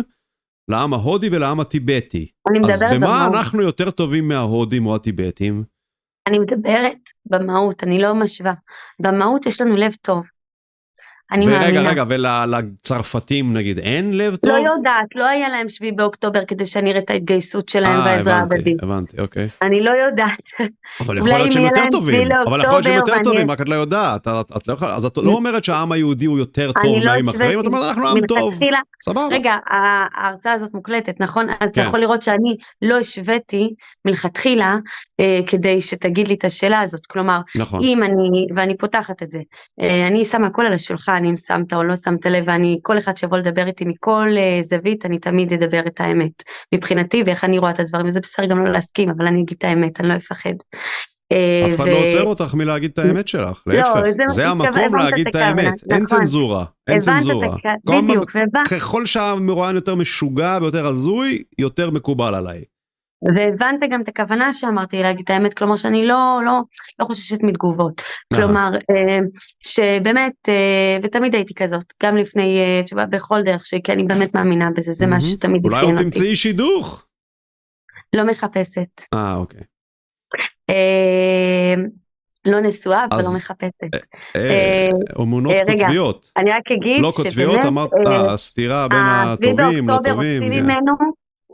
לעם ההודי ולעם הטיבטי. אז במה אנחנו יותר טובים מההודים או הטיבטים? אני מדברת במהות, אני לא משווה. במהות יש לנו לב טוב. רגע, ולצרפתים נגיד, אין לב טוב? לא יודעת, לא היה להם 7 באוקטובר כדי שאני אראה את ההתגייסות שלהם והעזרה ההדדית. הבנתי, אוקיי. אני לא יודעת. אבל יכול להיות שהם יותר טובים, רק את לא יודעת. אז את לא אומרת שהעם היהודי הוא יותר טוב מהעמים אחרים, את אומרת, אנחנו עם טוב. סבבה. רגע, ההרצאה הזאת מוקלטת, נכון? אז אתה יכול לראות שאני לא השוויתי מלכתחילה, כדי שתגיד לי את השאלה הזאת. כלומר, אם ואני פותחת את זה, אני שמה הכל על השולחן, אם שמת או לא שמת לב, ואני, כל אחד שיבוא לדבר איתי מכל זווית, אני תמיד אדבר את האמת, מבחינתי, ואיך אני רואה את הדברים, זה בסדר גם לא להסכים, אבל אני אגיד את האמת, אני לא אפחד. אף אחד לא עוצר אותך מלהגיד את האמת שלך, להפך, זה המקום להגיד את האמת, אין צנזורה, אין צנזורה. בדיוק, ככל שהמרואיין יותר משוגע ויותר הזוי, יותר מקובל עליי. והבנת גם את הכוונה שאמרתי להגיד את האמת, כלומר שאני לא חוששת מתגובות, כלומר שבאמת, ותמיד הייתי כזאת, גם לפני תשובה בכל דרך, כי אני באמת מאמינה בזה, זה משהו שתמיד אולי אפיין עוד אותי. תמצאי שידוך. לא מחפשת. אוקיי. לא נשואה ולא מחפשת. אמונות כותביות. אני רק אגיד לא כותביות, אמרת, סתירה בין הטובים, לא טובים.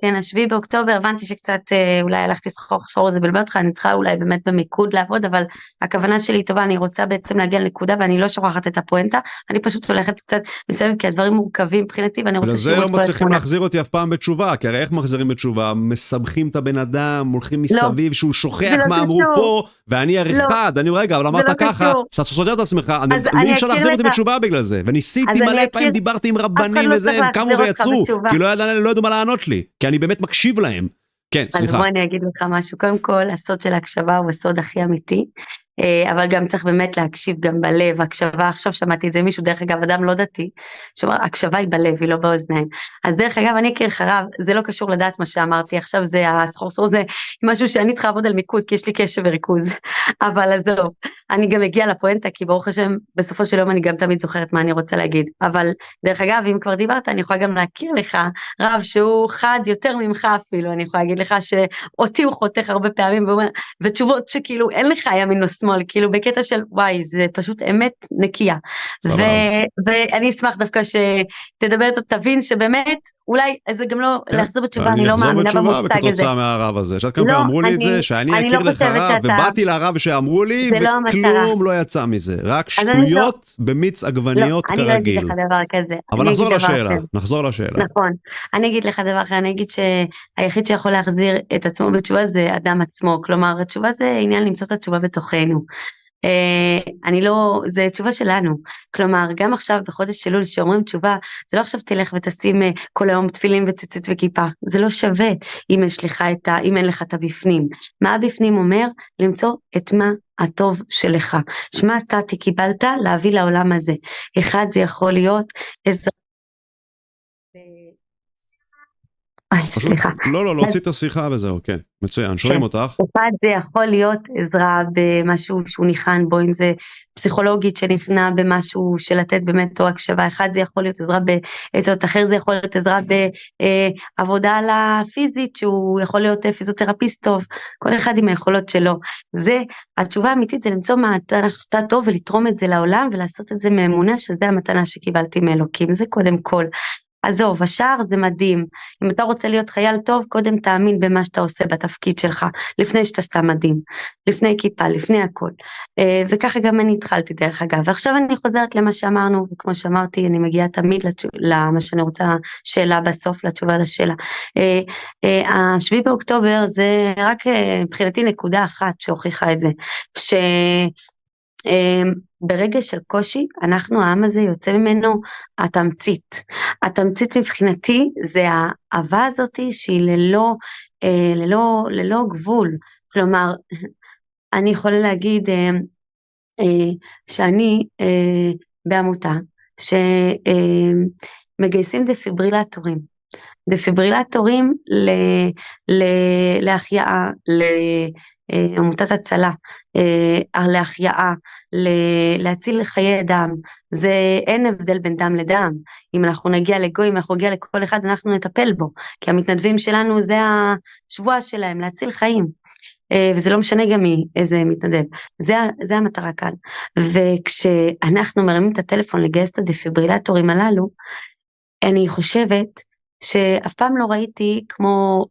כן, 7 באוקטובר, הבנתי שקצת אולי הלכתי סחור זה בלבל אותך, אני צריכה אולי באמת במיקוד לעבוד, אבל הכוונה שלי טובה, אני רוצה בעצם להגיע לנקודה, ואני לא שוכחת את הפואנטה, אני פשוט הולכת קצת מסביב, כי הדברים מורכבים מבחינתי, ואני רוצה לזה לא מצליחים להחזיר אותי אף פעם בתשובה, כי הרי איך מחזירים בתשובה? מסבכים את הבן אדם, הולכים מסביב, שהוא שוכח מה אמרו פה, ואני אחד, אני רגע, אבל אמרת ככה, סותר את עצמך, אי אפשר להחזיר אותי בתשובה בגלל זה, וניסיתי מלא פעמים, דיברתי עם רבנים וזה, הם קמו ויצאו, כי לא ידעו מה לענות לי, כי אני באמת מקשיב להם. כן, סליחה. אז בוא אני אגיד לך משהו, קודם כל, הסוד של ההקשבה הוא הסוד הכי אמיתי, אבל גם צריך באמת להקשיב גם בלב, הקשבה, עכשיו שמעתי את זה מישהו, דרך אגב, אדם לא דתי, שאומר, הקשבה היא בלב, היא לא באוזניים. אז דרך אגב, אני כרחרב, זה לא קשור לדעת מה שאמרתי, עכשיו זה הסחור זה משהו שאני צריכה לעבוד על מיקוד, כי יש לי קשב וריכוז, אבל אז לא, אני גם מגיעה לפואנטה, כי ברוך השם, בסופו של יום אני גם תמיד זוכרת מה אני רוצה להגיד, אבל דרך אגב, אם כבר דיברת, אני יכולה גם להכיר לך, רב שהוא חד יותר ממך אפילו, אני יכולה להגיד לך שאותי הוא חותך הרבה פעמים, ותשובות שכאילו אין לך ימין או שמאל, כאילו בקטע של וואי, זה פשוט אמת נקייה. ואני אשמח דווקא שתדבר איתו, תבין שבאמת, אולי זה גם לא להחזור בתשובה, אני לא מאמינה במושג הזה. וכתוצאה מהרב הזה, שאת כמה אמרו לי את זה, שאני אכיר לך רב, ובאתי לרב שאמרו לי, וכלום לא יצא מזה, רק שטויות במיץ עגבניות כרגיל. אני לא אגיד לך דבר כזה. אבל נחזור לשאלה. נכון, אני אגיד לך דבר אחר, אני אגיד שהיחיד שיכול להחזיר את עצמו בתשובה זה אדם עצמו, כלומר התשובה זה עניין למצוא את התשובה בתוכנו. זה תשובה שלנו, כלומר גם עכשיו בחודש אלול שאומרים תשובה, זה לא עכשיו תלך ותשים כל היום תפילין וציצית וכיפה, זה לא שווה אם אין לך את הבפנים. מה הבפנים אומר? למצוא את מה הטוב שלך, שמה אתה קיבלת להביא לעולם הזה. אחד זה יכול להיות סליחה. לא, להוציא את השיחה וזהו, כן, מצוין, שומעים אותך. אחד זה יכול להיות עזרה במשהו שהוא ניחן בו, אם זה פסיכולוגית שנכנה במשהו של לתת באמת או הקשבה, אחד זה יכול להיות עזרה בעצות, אחר זה יכול להיות עזרה בעבודה על הפיזית, שהוא יכול להיות פיזיותרפיסט טוב, כל אחד עם היכולות שלו. זה, התשובה האמיתית זה למצוא מתנה טוב ולתרום את זה לעולם, ולעשות את זה מאמונה שזה המתנה שקיבלתי מאלוקים, זה קודם כל. עזוב, השער זה מדהים, אם אתה רוצה להיות חייל טוב, קודם תאמין במה שאתה עושה בתפקיד שלך, לפני שאתה סתם מדהים, לפני כיפה, לפני הכל, וככה גם אני התחלתי דרך אגב, ועכשיו אני חוזרת למה שאמרנו, וכמו שאמרתי, אני מגיעה תמיד למה שאני רוצה, שאלה בסוף, לתשובה לשאלה. 7 באוקטובר זה רק מבחינתי נקודה אחת שהוכיחה את זה, ברגע של קושי, העם הזה יוצא ממנו התמצית מבחינתי, זה האהבה הזאת שהיא ללא גבול, כלומר, אני יכולה להגיד שאני בעמותה, שמגייסים דפיברילטורים להחייאה, עמותת הצלה, להחייאה, להציל חיי דם, זה אין הבדל בין דם לדם, אם אנחנו נגיע לגויים, אנחנו נגיע לכל אחד, אנחנו נטפל בו, כי המתנדבים שלנו זה השבוע שלהם, להציל חיים, וזה לא משנה גם איזה מתנדב, זה המטרה כאן, וכשאנחנו מרימים את הטלפון לגייס את הדפיברילטורים הללו, אני חושבת שאף פעם לא ראיתי כמו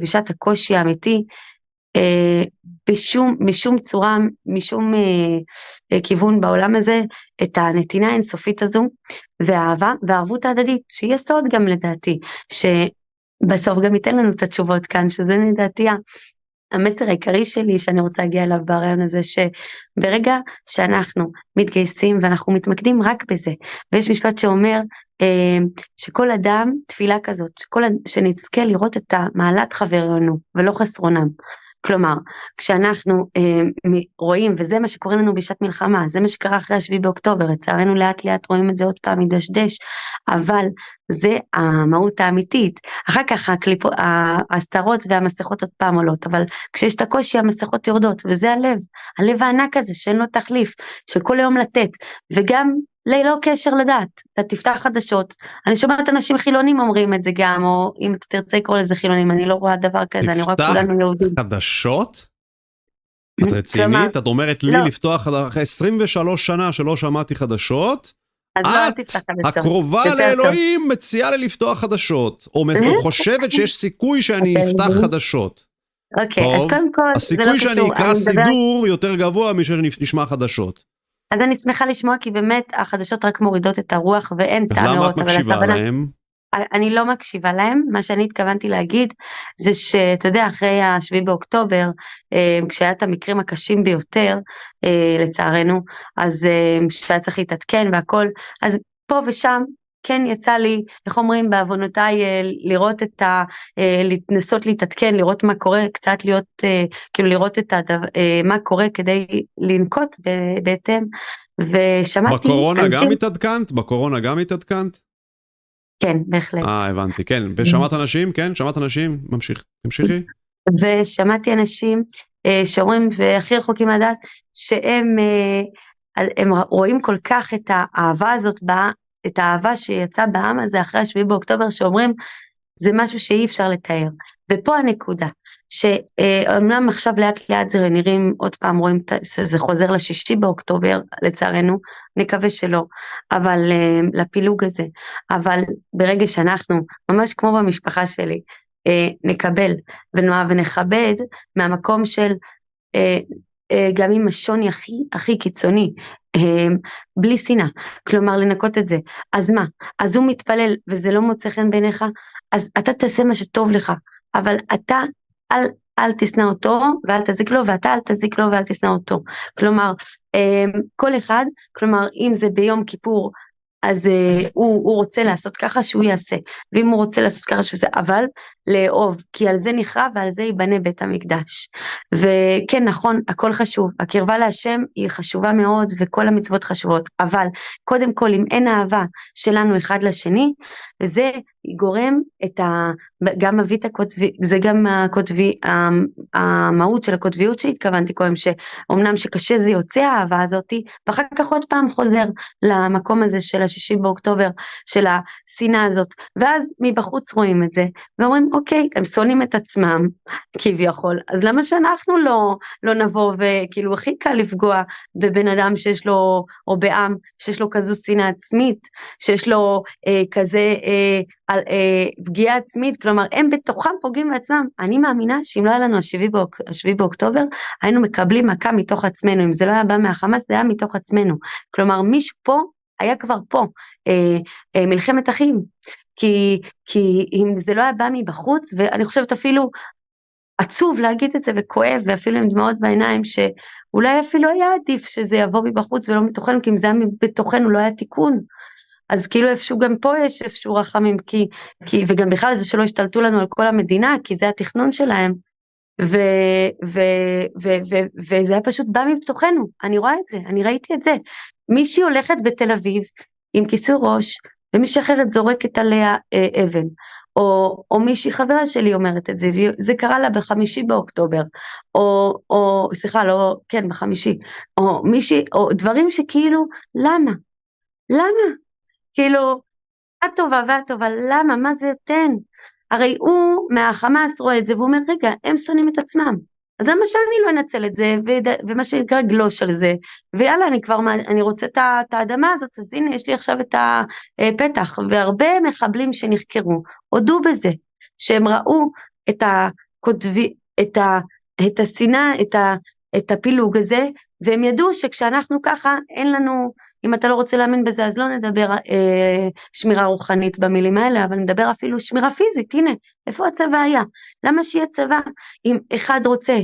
בשעת הקושי האמיתי, משום צורה, משום כיוון בעולם הזה, את הנתינה האינסופית הזו, והאהבה והערבות ההדדית, שהיא יסוד גם לדעתי, שבסוף גם ייתן לנו את התשובות כאן, שזה לדעתי המסר העיקרי שלי שאני רוצה להגיע אליו ברעיון הזה, שברגע שאנחנו מתגייסים ואנחנו מתמקדים רק בזה, ויש משפט שאומר שכל אדם תפילה כזאת, שנזכה לראות את מעלת חברינו ולא חסרונם, כלומר, כשאנחנו רואים, וזה מה שקורה לנו בשעת מלחמה, זה מה שקרה אחרי השביעי באוקטובר, לצערנו לאט לאט רואים את זה עוד פעם מדשדש, אבל זה המהות האמיתית. אחר כך ההסתרות והמסכות עוד פעם עולות, אבל כשיש את הקושי המסכות יורדות, וזה הלב הענק הזה שאין לו תחליף, של כל היום לתת, וגם ללא קשר לדעת, אתה תפתח חדשות, אני שומעת אנשים חילונים אומרים את זה גם, או אם אתה תרצה לקרוא לזה חילונים, אני לא רואה דבר כזה, אני רואה כולנו יהודים. תפתח חדשות? את רצינית? את אומרת לי לפתוח אחרי 23 שנה שלא שמעתי חדשות? את, הקרובה לאלוהים, מציעה לי לפתוח חדשות, או חושבת שיש סיכוי שאני אפתח חדשות. אוקיי, אז קודם כל, הסיכוי שאני אקרא סידור יותר גבוה משנשמע חדשות. אז אני שמחה לשמוע, כי באמת החדשות רק מורידות את הרוח, ואין טעם לראות. אז למה את מקשיבה להם? אני לא מקשיבה להם, מה שאני התכוונתי להגיד, זה שאתה יודע, אחרי השביעי באוקטובר, כשהיה את המקרים הקשים ביותר, לצערנו, אז שהיה צריך להתעדכן והכל, אז פה ושם, כן יצא לי, איך אומרים, בעוונותיי, לראות להתנסות להתעדכן, לראות מה קורה, קצת להיות, כאילו לראות מה קורה כדי לנקוט בהתאם, ושמעתי... בקורונה גם התעדכנת? כן, בהחלט. הבנתי, כן. ושמעת אנשים? כן, שמעת אנשים? תמשיכי. ושמעתי אנשים שאומרים, והכי רחוקים מהדעת, שהם רואים כל כך את האהבה הזאת, את האהבה שיצאה בעם הזה אחרי השביעי באוקטובר, שאומרים, זה משהו שאי אפשר לתאר. ופה הנקודה, שאומנם עכשיו לאט לאט זה נראים, עוד פעם רואים, זה חוזר לשישי באוקטובר, לצערנו, נקווה שלא, אבל לפילוג הזה, אבל ברגע שאנחנו, ממש כמו במשפחה שלי, נקבל ונאהב ונכבד, מהמקום של, גם עם השוני הכי קיצוני, בלי שנאה, כלומר לנקות את זה, אז מה? אז הוא מתפלל וזה לא מוצא חן בעיניך, אז אתה תעשה מה שטוב לך, אבל אתה אל תשנא אותו ואל תזיק לו, ואתה אל תזיק לו ואל תשנא אותו, כלומר כל אחד, כלומר אם זה ביום כיפור, אז הוא רוצה לעשות ככה שהוא יעשה, ואם הוא רוצה לעשות ככה שהוא יעשה, אבל לאהוב, כי על זה נחרב ועל זה ייבנה בית המקדש. וכן, נכון, הכל חשוב, הקרבה להשם היא חשובה מאוד, וכל המצוות חשובות, אבל קודם כל אם אין אהבה שלנו אחד לשני, וזה גורם גם מביא את הקוטבי, זה גם המהות של הקוטביות שהתכוונתי קודם, שאומנם שקשה זה יוצא האהבה הזאתי, ואחר כך עוד פעם חוזר למקום הזה של השישי באוקטובר, של השנאה הזאת, ואז מבחוץ רואים את זה, ואומרים אוקיי, הם שונאים את עצמם, כביכול, אז למה שאנחנו לא נבוא, וכאילו הכי קל לפגוע בבן אדם שיש לו, או בעם שיש לו כזו שנאה עצמית, שיש לו כזה פגיעה עצמית, כלומר הם בתוכם פוגעים לעצמם. אני מאמינה שאם לא היה לנו השביעי באוקטובר, היינו מקבלים מכה מתוך עצמנו, אם זה לא היה בא מהחמאס, זה היה מתוך עצמנו, כלומר מישהו פה, היה כבר פה, מלחמת אחים, כי אם זה לא היה בא מבחוץ, ואני חושבת אפילו עצוב להגיד את זה וכואב, ואפילו עם דמעות בעיניים, שאולי אפילו היה עדיף שזה יבוא מבחוץ ולא מתוכנו, כי אם זה היה בתוכנו לא היה תיקון, אז כאילו איפשהו גם פה יש איפשהו רחמים, וגם בכלל זה שלא השתלטו לנו על כל המדינה, כי זה התכנון שלהם, וזה היה פשוט בא מבתוכנו, אני רואה את זה, אני ראיתי את זה, מישהי הולכת בתל אביב, עם כיסוי ראש, ומישהי אחרת זורקת עליה אבן, או מישהי חברה שלי אומרת את זה, וזה קרה לה בחמישי באוקטובר, או סליחה, לא, כן, בחמישי, או מישהי, או דברים שכאילו, למה? כאילו, הטובה, למה? מה זה יותן? הרי הוא מהחמאס רואה את זה, והוא אומר, רגע, הם שונאים את עצמם, אז למה שאני לא אנצל את זה, ומה שנקרא גלוש על זה, ויאללה, אני רוצה את האדמה הזאת, אז הנה, יש לי עכשיו את הפתח, והרבה מחבלים שנחקרו, הודו בזה, שהם ראו את השנאה, את הפילוג הזה, והם ידעו שכשאנחנו ככה, אין לנו, אם אתה לא רוצה להאמין בזה, אז לא נדבר שמירה רוחנית במילים האלה, אבל נדבר אפילו שמירה פיזית, הנה, איפה הצבא היה? למה שיהיה צבא? אם אחד רוצה,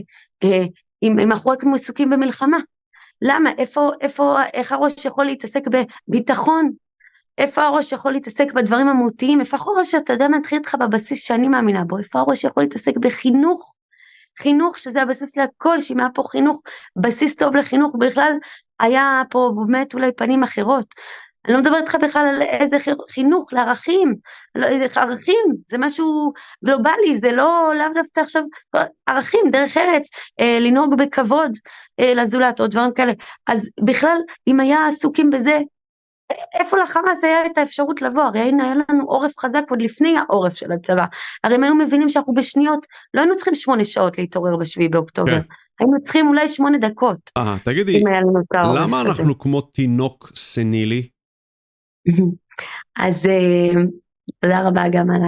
אם אנחנו רק מסוכים במלחמה, למה? איך הראש יכול להתעסק בביטחון? איפה הראש יכול להתעסק בדברים המהותיים? איפה הראש, אתה יודע מה, התחיל איתך בבסיס שאני מאמינה בו, איפה הראש יכול להתעסק בחינוך? חינוך שזה הבסיס לכל, שאם היה פה חינוך, בסיס טוב לחינוך, בכלל היה פה באמת אולי פנים אחרות. אני לא מדברת איתך בכלל על איזה חינוך, לערכים, לא, איזה ערכים, זה משהו גלובלי, זה לא לאו דווקא עכשיו, ערכים, דרך ארץ, לנהוג בכבוד לזולת, או דברים כאלה. אז בכלל, אם היה עסוקים בזה, איפה לחמאס היה את האפשרות לבוא? הרי היה לנו עורף חזק עוד לפני העורף של הצבא. הרי הם היו מבינים שאנחנו בשניות, לא היינו צריכים 8 שעות להתעורר ב7 באוקטובר. כן. היינו צריכים אולי 8 דקות. תגידי, למה אנחנו כמו תינוק סנילי? אז תודה רבה גם על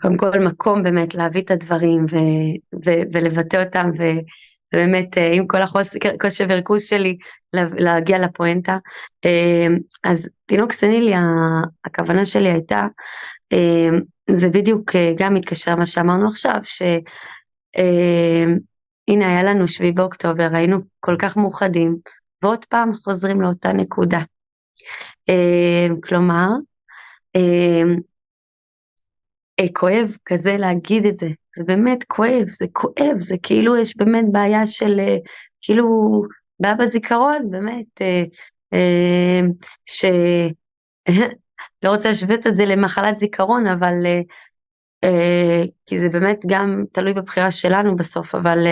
קודם כל מקום באמת להביא את הדברים ולבטא אותם ובאמת עם כל הקושי וריכוז שלי להגיע לפואנטה. אז תינוק סנילי, הכוונה שלי הייתה, זה בדיוק גם מתקשר מה שאמרנו עכשיו, שהנה היה לנו 7 באוקטובר, היינו כל כך מאוחדים, ועוד פעם חוזרים לאותה נקודה. כלומר, כואב כזה להגיד את זה, זה באמת כואב, זה כואב, זה כאילו יש באמת בעיה של, כאילו בעיה בזיכרון, באמת, לא רוצה לשווות את זה למחלת זיכרון, אבל, כי זה באמת גם תלוי בבחירה שלנו בסוף, אבל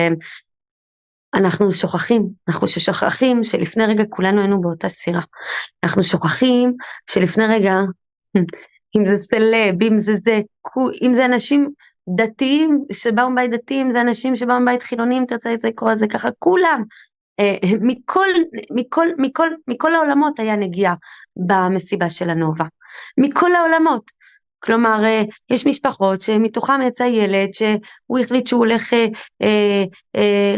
אנחנו שוכחים שלפני רגע כולנו היינו באותה סירה, אנחנו שוכחים שלפני רגע, אם זה סלב, אם זה אנשים דתיים שבאו מבית דתיים, זה אנשים שבאו מבית חילונים, תרצה לקרוא זה ככה, כולם, מכל העולמות היה נגיעה במסיבה של הנובה, מכל העולמות. כלומר, יש משפחות שמתוכם יצא ילד שהוא החליט שהוא הולך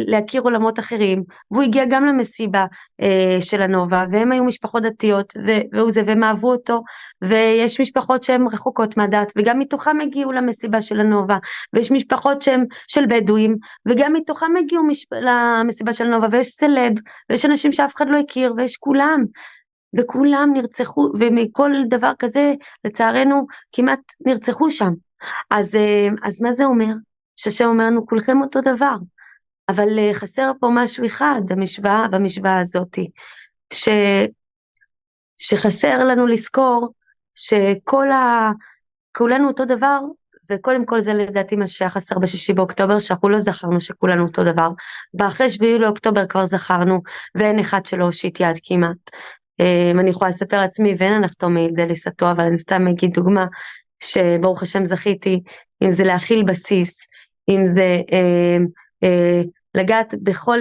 להכיר עולמות אחרים, והוא הגיע גם למסיבה של הנובה, והם היו משפחות דתיות, והם אהבו אותו, ויש משפחות שהן רחוקות מהדת, וגם מתוכם הגיעו למסיבה של הנובה, ויש משפחות שהן של בדואים, וגם מתוכם הגיעו למסיבה של הנובה, ויש סלב, ויש אנשים שאף אחד לא הכיר, ויש כולם, וכולם נרצחו, ומכל דבר כזה, לצערנו, כמעט נרצחו שם. אז מה זה אומר? שהשם אומרנו, כולכם אותו דבר, אבל חסר פה משהו אחד, במשוואה הזאת, שחסר לנו לזכור, כולנו אותו דבר, וקודם כל זה לדעתי מה שהיה חסר ב6 באוקטובר, שאנחנו לא זכרנו שכולנו אותו דבר, ואחרי 7 באוקטובר כבר זכרנו, ואין אחד שלא הושיט יד כמעט. אני יכולה לספר עצמי, ואין הנחתום מעיד ליסתו, אבל אני סתם אגיד דוגמה, שברוך השם זכיתי, אם זה להכיל בסיס, אם זה לגעת בכל,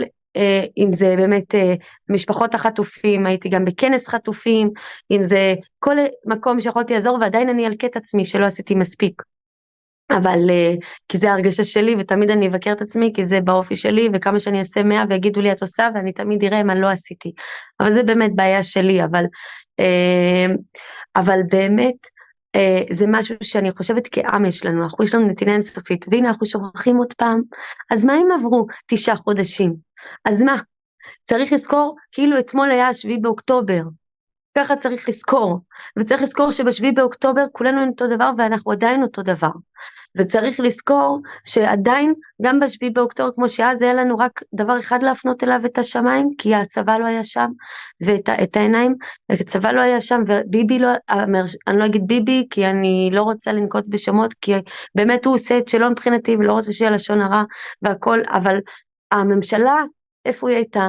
אם זה באמת משפחות החטופים, הייתי גם בכנס חטופים, אם זה כל מקום שיכולתי לעזור, ועדיין אני אלכה את עצמי שלא עשיתי מספיק. אבל כי זה הרגשה שלי, ותמיד אני אבקר את עצמי, כי זה באופי שלי, וכמה שאני אעשה 100 ויגידו לי את עושה, ואני תמיד אראה מה לא עשיתי. אבל זה באמת בעיה שלי, אבל באמת זה משהו שאני חושבת כעם יש לנו, יש לנו נתינה אינסופית, והנה אנחנו שוכחים עוד פעם, אז מה אם עברו 9 חודשים? אז מה? צריך לזכור, כאילו אתמול היה 7 באוקטובר, ככה צריך לזכור, וצריך לזכור שב7 באוקטובר כולנו אותו דבר ואנחנו עדיין אותו דבר, וצריך לזכור שעדיין גם ב7 באוקטובר כמו שאז היה לנו רק דבר אחד להפנות אליו את השמיים, כי הצבא לא היה שם, ואת העיניים, הצבא לא היה שם, וביבי לא, אני לא אגיד ביבי כי אני לא רוצה לנקוט בשמות, כי באמת הוא עושה את שלא מבחינתי ולא רוצה שיהיה לשון הרע והכל, אבל הממשלה איפה היא הייתה?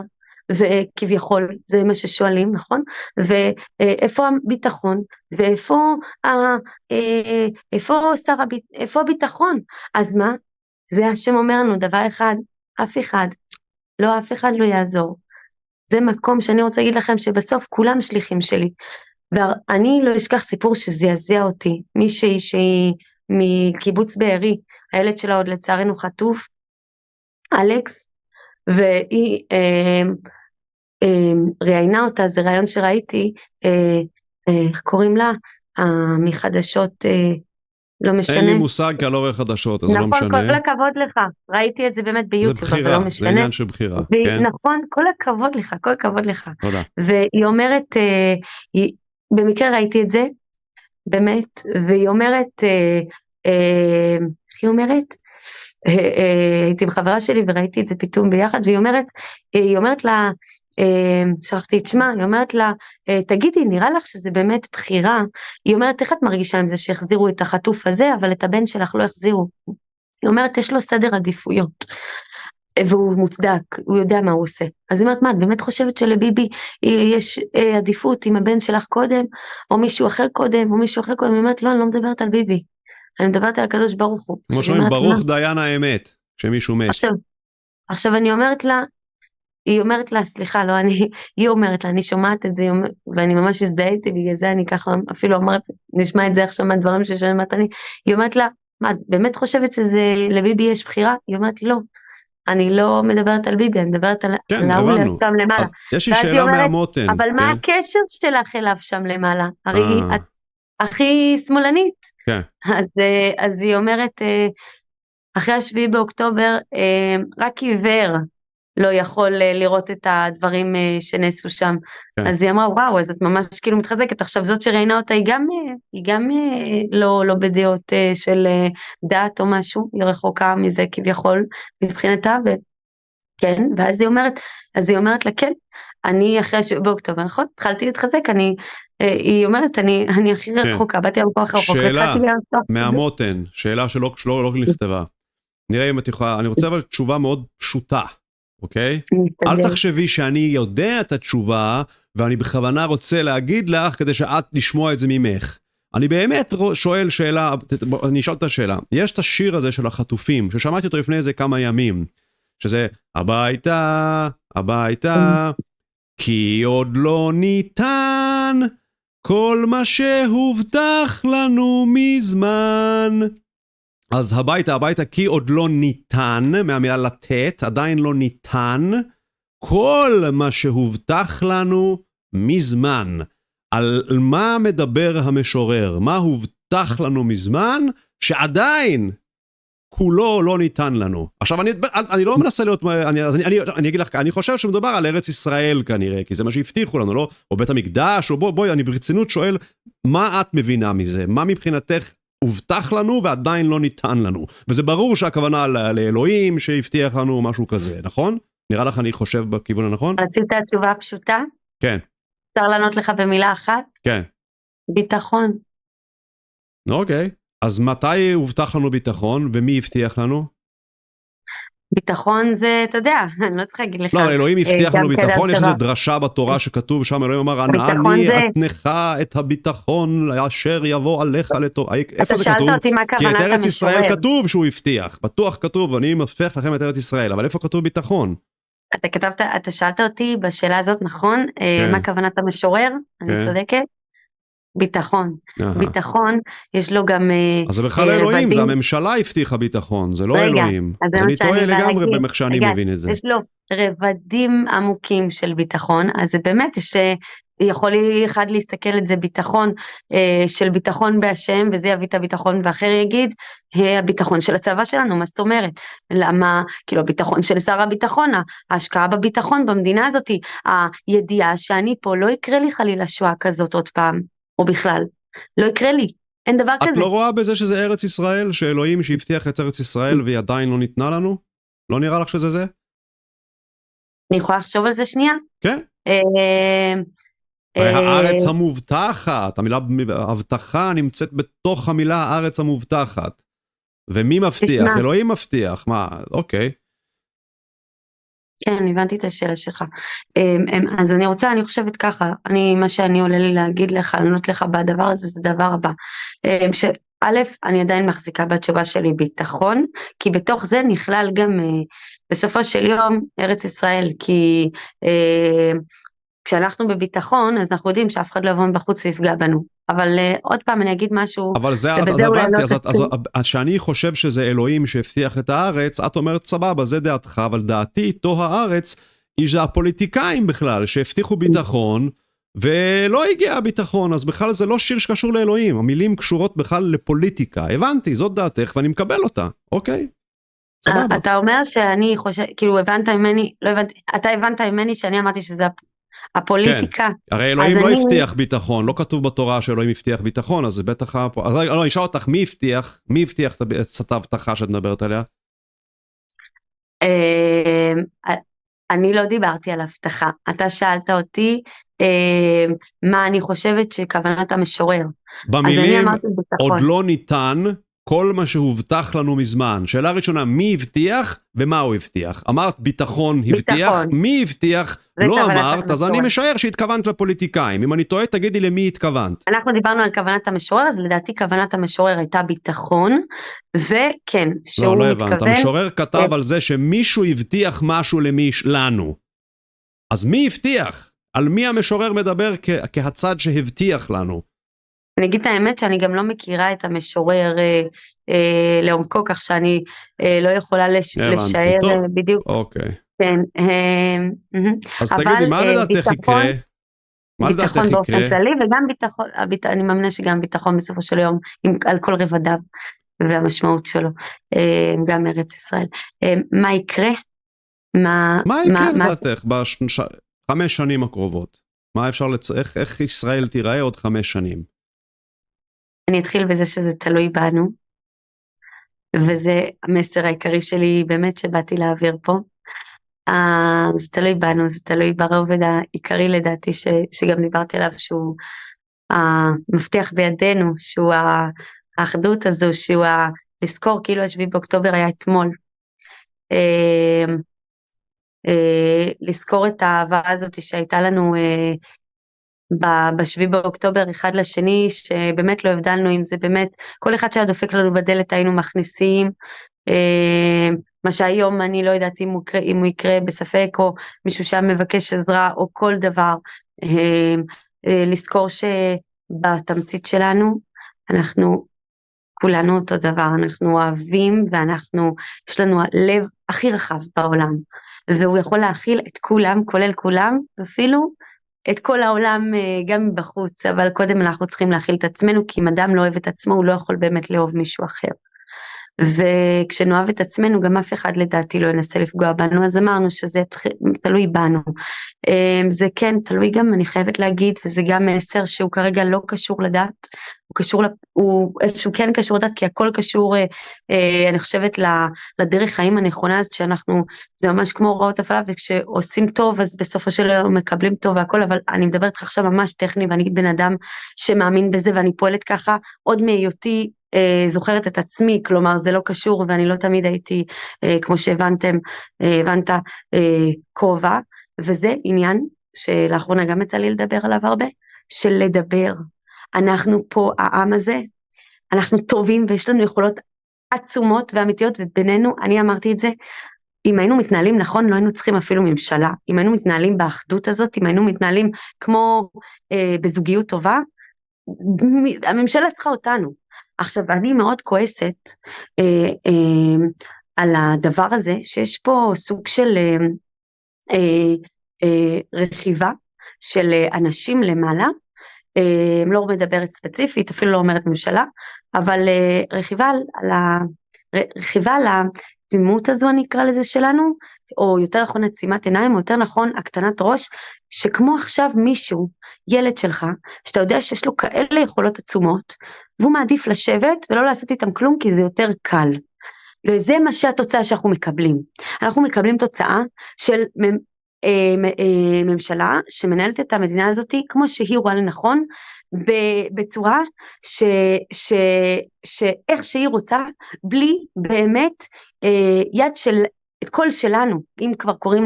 וכביכול זה מה ששואלים, נכון? ואיפה הביטחון, ואיפה איפה הביטחון? אז מה? זה השם אומר לנו דבר אחד, אף אחד לא יעזור. זה מקום שאני רוצה להגיד לכם שבסוף כולם שליחים שלי, ואני לא אשכח סיפור שזעזע אותי, מישהי שהיא מקיבוץ בארי, הילד שלה עוד לצערנו חטוף, אלכס, והיא ראיינה אותה, זה רעיון שראיתי, איך קוראים לה, מחדשות, לא משנה. אין לי מושג כי אני לא רואה חדשות, אז לא משנה. נכון, כל הכבוד לך, ראיתי את זה באמת ביוטיוב, אבל לא משנה. זה עניין של בחירה, כן? נכון, כל הכבוד לך. תודה. והיא אומרת, במקרה ראיתי את זה, באמת, והיא אומרת, היא אומרת, הייתי עם חברה שלי וראיתי את זה פתאום ביחד, והיא אומרת לה, שלחתי את שמה, היא אומרת לה, תגידי, נראה לך שזה באמת בחירה? היא אומרת, איך את מרגישה עם זה שהחזירו את החטוף הזה, אבל את הבן שלך לא החזירו? היא אומרת, יש לו סדר עדיפויות, והוא מוצדק, הוא יודע מה הוא עושה. אז היא אומרת, מה, את באמת חושבת שלביבי יש עדיפות עם הבן שלך קודם, או מישהו אחר קודם, היא אומרת, לא, אני לא מדברת על ביבי, אני מדברת על הקדוש ברוך הוא. כמו שאומרים, ברוך דיין האמת, שמישהו מת. עכשיו אני אומרת לה, היא אומרת לה, סליחה, לא אני, היא אומרת לה, אני שומעת את זה, ואני ממש הזדהיתי, בגלל זה אני ככה, אפילו אמרת, נשמע את זה עכשיו מהדברים ששמעת אני, היא אומרת לה, מה, את באמת חושבת שזה לביבי יש בחירה? היא אומרת, לא, אני לא מדברת על ביבי, אני מדברת על להוא שם למעלה. יש לי שאלה מהמותן. אבל מה הקשר שלך אליו שם למעלה? הרי את הכי שמאלנית. אז היא אומרת, אחרי 7 באוקטובר, רק עיוור לא יכול לראות את הדברים שנעשו שם. אז היא אמרה, וואו, אז את ממש כאילו מתחזקת. עכשיו זאת שראינה אותה, היא גם לא בדעות של דת או משהו, היא רחוקה מזה כביכול מבחינתה, כן, ואז היא אומרת לה, כן, אני אחרי 7 באוקטובר, נכון? התחלתי להתחזק, היא אומרת, אני הכי רחוקה, באתי למקום הכי רחוק. שאלה מהמותן, שאלה שלא נכתבה. נראה אם את יכולה, אני רוצה אבל תשובה מאוד פשוטה, אוקיי? אל תחשבי שאני יודע את התשובה, ואני בכוונה רוצה להגיד לך, כדי שאת לשמוע את זה ממך. אני באמת שואל שאלה, אני אשאל את השאלה. יש את השיר הזה של החטופים, ששמעתי אותו לפני איזה כמה ימים, שזה הביתה, הביתה, כי עוד לא ניתן כל מה שהובטח לנו מזמן. אז הביתה, הביתה, כי עוד לא ניתן, מהמילה לתת, עדיין לא ניתן, כל מה שהובטח לנו מזמן. על מה מדבר המשורר? מה הובטח לנו מזמן שעדיין כולו לא ניתן לנו. עכשיו, אני לא מנסה להיות, אני אגיד לך, אני חושב שמדובר על ארץ ישראל כנראה, כי זה מה שהבטיחו לנו, לא? או בית המקדש, או בואי, אני ברצינות שואל, מה את מבינה מזה? מה מבחינתך הובטח לנו ועדיין לא ניתן לנו? וזה ברור שהכוונה לאלוהים שהבטיח לנו משהו כזה, נכון? נראה לך אני חושב בכיוון הנכון? רצית תשובה פשוטה? כן. אפשר לענות לך במילה אחת? כן. ביטחון. אוקיי. אז מתי הובטח לנו ביטחון, ומי הבטיח לנו? ביטחון זה, אתה יודע, אני לא צריכה להגיד לך. לא, אלוהים הבטיח לנו ביטחון, יש איזו דרשה בתורה שכתוב, שם אלוהים אמר, אני אתנך את הביטחון, אשר יבוא עליך לטוב. איפה זה כתוב? כי את ארץ ישראל כתוב שהוא הבטיח, בטוח כתוב, אני מבטיח לכם את ארץ ישראל, אבל איפה כתוב ביטחון? אתה שאלת אותי בשאלה הזאת, נכון? מה כוונת המשורר? אני צודקת? ביטחון. ביטחון, יש לו גם אז זה בכלל אלוהים, זה הממשלה הבטיחה ביטחון, זה לא אלוהים. אז אני טועה לגמרי במך שאני מבין את זה. יש לו רבדים עמוקים של ביטחון, אז זה באמת יכול אחד להסתכל את זה ביטחון של ביטחון בהשם, וזה יביא את הביטחון, ואחר יגיד, הביטחון של הצבא שלנו, מה זאת אומרת? למה, כאילו הביטחון של שר הביטחון, ההשקעה בביטחון במדינה הזאת, הידיעה שאני פה, לא יקרה לי חלילה שואה כזאת עוד פעם, או בכלל, לא יקרה לי, אין דבר כזה. את לא רואה בזה שזה ארץ ישראל, שאלוהים שהבטיח את ארץ ישראל, והיא עדיין לא ניתנה לנו? לא נראה לך שזה זה? אני יכולה לחשוב על זה שנייה? כן. הארץ המובטחת, המילה הבטחה נמצאת בתוך המילה הארץ המובטחת. ומי מבטיח? אלוהים מבטיח. מה? אוקיי. כן, הבנתי את השאלה שלך. אז אני חושבת ככה, מה שאני עולה לי להגיד לך, לענות לך בדבר הזה, זה דבר הבא. שא', אני עדיין מחזיקה בתשובה שלי ביטחון, כי בתוך זה נכלל גם בסופו של יום ארץ ישראל, כי כשאנחנו בביטחון, אז אנחנו יודעים שאף אחד לא יבוא מבחוץ ויפגע בנו. אבל עוד פעם אני אגיד משהו, אבל זה, אז הבנתי, אז שאני חושב שזה אלוהים שהבטיח את הארץ, את אומרת סבבה, זה דעתך, אבל דעתי איתו הארץ, היא זה הפוליטיקאים בכלל, שהבטיחו ביטחון, ולא הגיע הביטחון, אז בכלל זה לא שיר שקשור לאלוהים, המילים קשורות בכלל לפוליטיקה, הבנתי, זאת דעתך, ואני מקבל אותה, אוקיי? אתה אומר שאני חושב, כאילו הבנת ממני, לא הבנתי, אתה הבנת ממני שאני אמרתי שזה הפוליטיקה. הרי אלוהים לא הבטיח ביטחון, לא כתוב בתורה שאלוהים הבטיח ביטחון, אז זה בטח... לא, נשאל אותך, מי הבטיח את ההבטחה שאת מדברת עליה? אני לא דיברתי על הבטחה, אתה שאלת אותי מה אני חושבת שכוונת המשורר. במילים, עוד לא ניתן כל מה שהובטח לנו מזמן. שאלה ראשונה, מי הבטיח ומה הוא הבטיח? אמרת ביטחון הבטיח, מי הבטיח? לא אמרת, אז אני משער שהתכוונת לפוליטיקאים. אם אני טועה, תגידי למי התכוונת. אנחנו דיברנו על כוונת המשורר, אז לדעתי כוונת המשורר הייתה ביטחון, וכן, שהוא לא הבנת. המשורר כתב על זה שמישהו הבטיח משהו לנו. אז מי הבטיח? על מי המשורר מדבר כהצד שהבטיח לנו? אני אגיד את האמת שאני גם לא מכירה את המשורר לעומקו, כך שאני לא יכולה לשער בדיוק. אוקיי. כן. אז תגידי, מה לדעתך יקרה? ביטחון באופן כללי, וגם ביטחון, אני מאמינה שגם ביטחון בסופו של יום, על כל רבדיו והמשמעות שלו, גם ארץ ישראל. מה יקרה? מה יקרה לדעתך ב5 שנים הקרובות? מה אפשר איך ישראל תיראה עוד 5 שנים? אני אתחיל בזה שזה תלוי בנו, וזה המסר העיקרי שלי באמת שבאתי להעביר פה. זה תלוי בנו, זה תלוי ברובד העיקרי לדעתי שגם דיברתי עליו, שהוא המפתח בידינו, שהוא האחדות הזו, שהוא לזכור כאילו 7 באוקטובר היה אתמול. לזכור את האהבה הזאת שהייתה לנו ב7 באוקטובר אחד לשני, שבאמת לא הבדלנו אם זה באמת, כל אחד שהיה דופק לנו בדלת היינו מכניסים, מה שהיום אני לא יודעת אם הוא יקרה בספק, או מישהו שהיה מבקש עזרה, או כל דבר, לזכור שבתמצית שלנו, אנחנו כולנו אותו דבר, אנחנו אוהבים, ואנחנו, יש לנו הלב הכי רחב בעולם, והוא יכול להכיל את כולם, כולל כולם, אפילו את כל העולם גם בחוץ, אבל קודם אנחנו צריכים להכיל את עצמנו, כי אם אדם לא אוהב את עצמו, הוא לא יכול באמת לאהוב מישהו אחר. וכשנאהב את עצמנו, גם אף אחד לדעתי לא ינסה לפגוע בנו, אז אמרנו שזה תלוי בנו. זה כן, תלוי גם, אני חייבת להגיד, וזה גם מסר שהוא כרגע לא קשור לדת, הוא קשור, הוא איפשהו כן קשור לדת, כי הכל קשור, אני חושבת, לדרך חיים הנכונה, אז שאנחנו, זה ממש כמו הוראות הפעלה, וכשעושים טוב, אז בסופו של יום מקבלים טוב והכל, אבל אני מדברת לך עכשיו ממש טכני, ואני בן אדם שמאמין בזה, ואני פועלת ככה, עוד מהיותי, זוכרת את עצמי, כלומר זה לא קשור, ואני לא תמיד הייתי, כמו הבנת, קרובה, וזה עניין שלאחרונה גם יצא לי לדבר עליו הרבה, של לדבר. אנחנו פה, העם הזה, אנחנו טובים ויש לנו יכולות עצומות ואמיתיות, ובינינו, אני אמרתי את זה, אם היינו מתנהלים נכון, לא היינו צריכים אפילו ממשלה, אם היינו מתנהלים באחדות הזאת, אם היינו מתנהלים כמו בזוגיות טובה, הממשלה צריכה אותנו. עכשיו, אני מאוד כועסת על הדבר הזה, שיש פה סוג של רכיבה של אנשים למעלה, לא מדברת ספציפית, אפילו לא אומרת ממשלה, אבל רכיבה על התמימות הזו, אני אקרא לזה שלנו, או יותר נכון עצימת עיניים, או יותר נכון הקטנת ראש, שכמו עכשיו מישהו, ילד שלך, שאתה יודע שיש לו כאלה יכולות עצומות, והוא מעדיף לשבת ולא לעשות איתם כלום, כי זה יותר קל. וזה מה שהתוצאה שאנחנו מקבלים. אנחנו מקבלים תוצאה של ממשלה שמנהלת את המדינה הזאת כמו שהיא רואה לנכון, בצורה שאיך שהיא רוצה, בלי באמת יד של את כל שלנו, אם כבר קוראים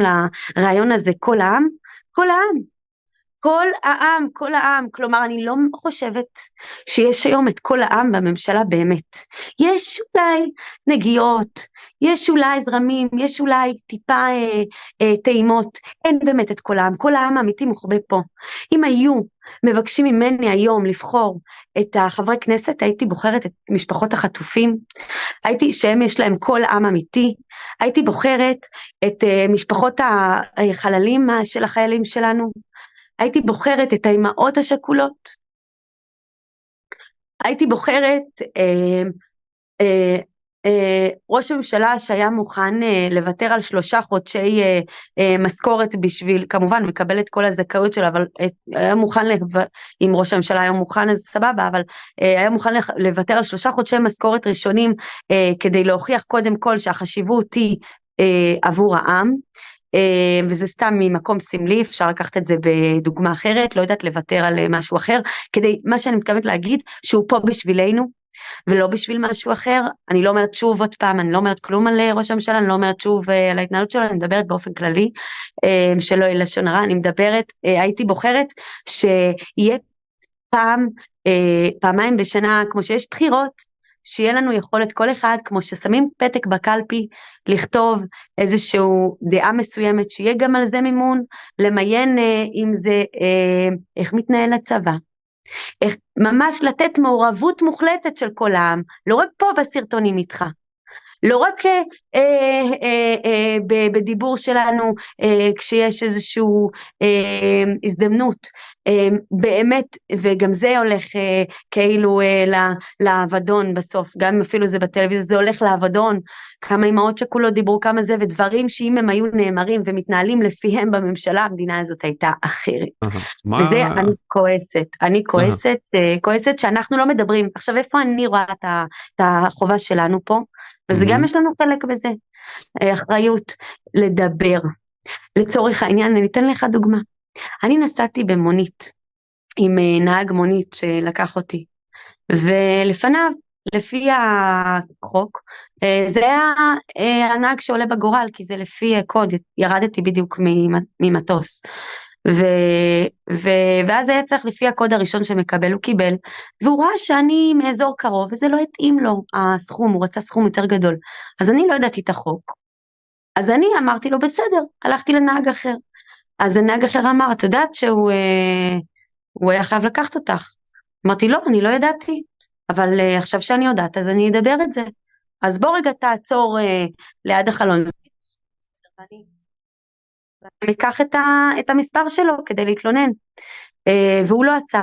לרעיון הזה כל העם, כל העם. כל העם, כלומר אני לא חושבת שיש היום את כל העם בממשלה באמת, יש אולי נגיעות, יש אולי זרמים, יש אולי טיפה טעימות, אין באמת את כל העם האמיתי מוחבא פה. אם היו מבקשים ממני היום לבחור את החברי כנסת, הייתי בוחרת את משפחות החטופים, שהם יש להם כל עם אמיתי, הייתי בוחרת את משפחות החללים של החיילים שלנו, הייתי בוחרת את האימהות השכולות, הייתי בוחרת ראש הממשלה שהיה מוכן לוותר על 3 חודשי משכורת בשביל, כמובן מקבל את כל הזכאות שלו, אבל היה מוכן, אם ראש הממשלה היה מוכן אז סבבה, אבל היה מוכן לוותר על 3 חודשי משכורת ראשונים, כדי להוכיח קודם כל שהחשיבות היא עבור העם, וזה סתם ממקום סמלי, אפשר לקחת את זה בדוגמה אחרת, לא יודעת לוותר על משהו אחר, כדי, מה שאני מתכוונת להגיד, שהוא פה בשבילנו, ולא בשביל משהו אחר. אני לא אומרת שוב עוד פעם, אני לא אומרת כלום על ראש הממשלה, אני לא אומרת שוב על ההתנהלות שלו, אני מדברת באופן כללי, שלא יהיה לשון הרע, אני מדברת, הייתי בוחרת שיהיה פעמיים בשנה, כמו שיש בחירות, שיהיה לנו יכולת כל אחד, כמו ששמים פתק בקלפי, לכתוב איזשהו דעה מסוימת, שיהיה גם על זה מימון, למיין אם זה, איך מתנהל הצבא, ממש לתת מעורבות מוחלטת של כל העם, לא רק פה בסרטונים איתך, לא רק בדיבור שלנו כשיש איזשהו הזדמנות, באמת, וגם זה הולך כאילו לעבדון בסוף, גם אפילו זה בטלוויזיה, זה הולך לעבדון, כמה אמהות שכולות דיברו כמה זה, ודברים שאם הם היו נאמרים ומתנהלים לפיהם בממשלה, המדינה הזאת הייתה אחרת. וזה אני כועסת שאנחנו לא מדברים. עכשיו איפה אני רואה את החובה שלנו פה, וזה גם יש לנו חלק בזה, אחריות לדבר. לצורך העניין, אני אתן לך דוגמה. אני נסעתי במונית, עם נהג מונית שלקח אותי, ולפניו, לפי החוק, זה היה הנהג שעולה בגורל, כי זה לפי קוד, ירדתי בדיוק ממטוס. ואז היה צריך לפי הקוד הראשון שמקבל, הוא קיבל, והוא ראה שאני מאזור קרוב, וזה לא התאים לו הסכום, הוא רצה סכום יותר גדול, אז אני לא ידעתי את החוק, אז אני אמרתי לו בסדר, הלכתי לנהג אחר, אז הנהג אחר אמר, את יודעת שהוא היה חייב לקחת אותך, אמרתי לא, אני לא ידעתי, אבל עכשיו שאני יודעת, אז אני אדבר את זה, אז בוא רגע תעצור ליד החלון, ואני אקח את המספר שלו כדי להתלונן, והוא לא עצר,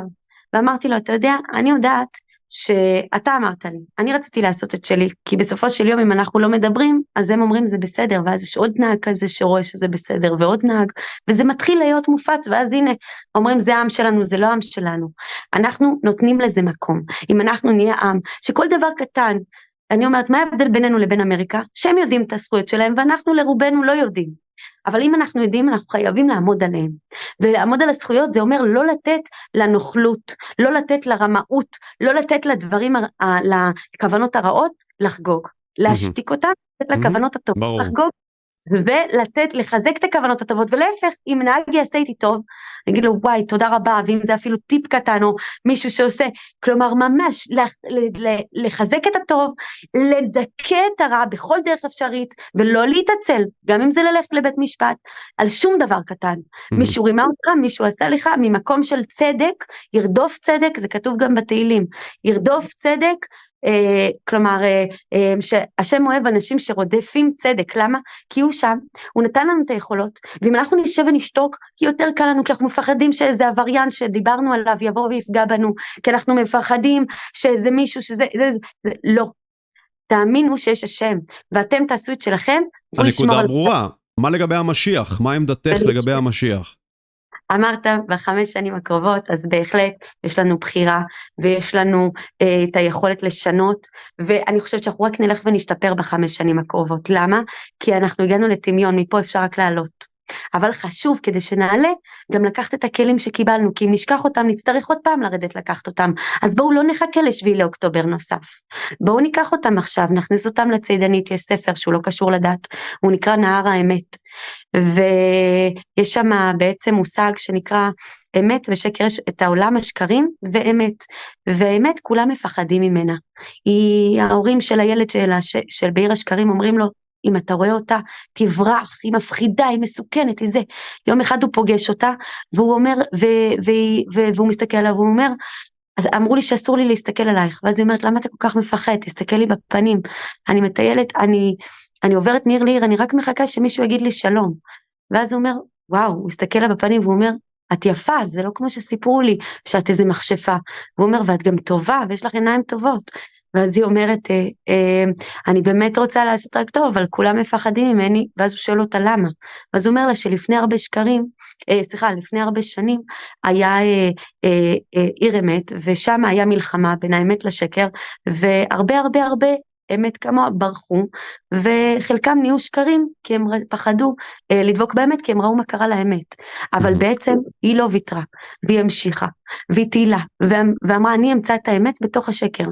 ואמרתי לו, אתה יודע, אני יודעת שאתה אמרת לי, אני רציתי לעשות את שלי, כי בסופו של יום אם אנחנו לא מדברים, אז הם אומרים זה בסדר, ואז יש עוד נהג כזה שרואה שזה בסדר, ועוד נהג, וזה מתחיל להיות מופץ, ואז הנה, אומרים זה העם שלנו, זה לא העם שלנו, אנחנו נותנים לזה מקום, אם אנחנו נהיה עם, שכל דבר קטן, אני אומרת, מה ההבדל בינינו לבין אמריקה? שהם יודעים את הזכויות שלהם, ואנחנו לרובנו לא יודעים, אבל אם אנחנו יודעים, אנחנו חייבים לעמוד עליהם, ולעמוד על הזכויות זה אומר לא לתת לנוכלות, לא לתת לרמאות, לא לתת לדברים, לכוונות הרעות לחגוג, להשתיק אותם, לתת לכוונות הטובות לחגוג, ולתת, לחזק את הכוונות הטובות, ולהפך, אם נהג יעשה איתי טוב, אני אגיד לו וואי תודה רבה, ואם זה אפילו טיפ קטן, או מישהו שעושה, כלומר ממש, לחזק את הטוב, לדכא את הרע בכל דרך אפשרית, ולא להתעצל, גם אם זה ללכת לבית משפט, על שום דבר קטן, מישהו רימה אותך, מישהו עשה לך, ממקום של צדק, ירדוף צדק, זה כתוב גם בתהילים, ירדוף צדק, כלומר שהשם אוהב אנשים שרודפים צדק, למה? כי הוא שם, הוא נתן לנו את היכולות, ואם אנחנו נשב ונשתוק, כי יותר קל לנו, כי אנחנו מפחדים שאיזה עבריין שדיברנו עליו יבוא ויפגע בנו, כי אנחנו מפחדים שאיזה מישהו שזה, לא, תאמינו שיש השם, ואתם תעשו את שלכם, הנקודה ברורה, מה לגבי המשיח? מה עמדתך לגבי המשיח? אמרת ב5 שנים הקרובות, אז בהחלט יש לנו בחירה, ויש לנו את היכולת לשנות, ואני חושבת שאנחנו רק נלך ונשתפר ב5 שנים הקרובות. למה? כי אנחנו הגענו לטמיון, מפה אפשר רק לעלות. אבל חשוב כדי שנעלה, גם לקחת את הכלים שקיבלנו, כי אם נשכח אותם, נצטרך עוד פעם לרדת לקחת אותם. אז בואו לא נחכה ל7 לאוקטובר נוסף. בואו ניקח אותם עכשיו, נכניס אותם לצידנית, יש ספר שהוא לא קשור לדת, הוא נקרא נהר האמת. ויש שם בעצם מושג שנקרא אמת ושקר, את העולם השקרים ואמת, ואמת כולם מפחדים ממנה. ההורים של הילד של בעיר השקרים אומרים לו, אם אתה רואה אותה, תברח, היא מפחידה, היא מסוכנת, היא זה. יום אחד הוא פוגש אותה, והוא אומר, והוא מסתכל עליו, והוא אומר, אז אמרו לי שאסור לי להסתכל עלייך, ואז היא אומרת, למה אתה כל כך מפחד? תסתכל לי בפנים, אני מטיילת, אני עוברת מעיר לעיר, אני רק מחכה שמישהו יגיד לי שלום. ואז הוא אומר, וואו, הוא מסתכל לה בפנים, והוא אומר, את יפה, זה לא כמו שסיפרו לי, שאת איזה מכשפה. והוא אומר, ואת גם טובה, ויש לך עיניים טובות. ואז היא אומרת, אני באמת רוצה לעשות רק טוב, אבל כולם מפחדים ממני, ואז הוא שואל אותה למה. ואז הוא אומר לה שלפני הרבה לפני הרבה שנים, היה עיר אמת, ושם היה מלחמה בין האמת לשקר, והרבה הרבה הרבה אמת כמה ברחו, וחלקם נהיו שקרים, כי הם פחדו לדבוק באמת, כי הם ראו מה קרה לאמת. אבל בעצם היא לא ויתרה, והיא המשיכה, והיא תהילה, ואמרה, אני אמצא את האמת בתוך השקר.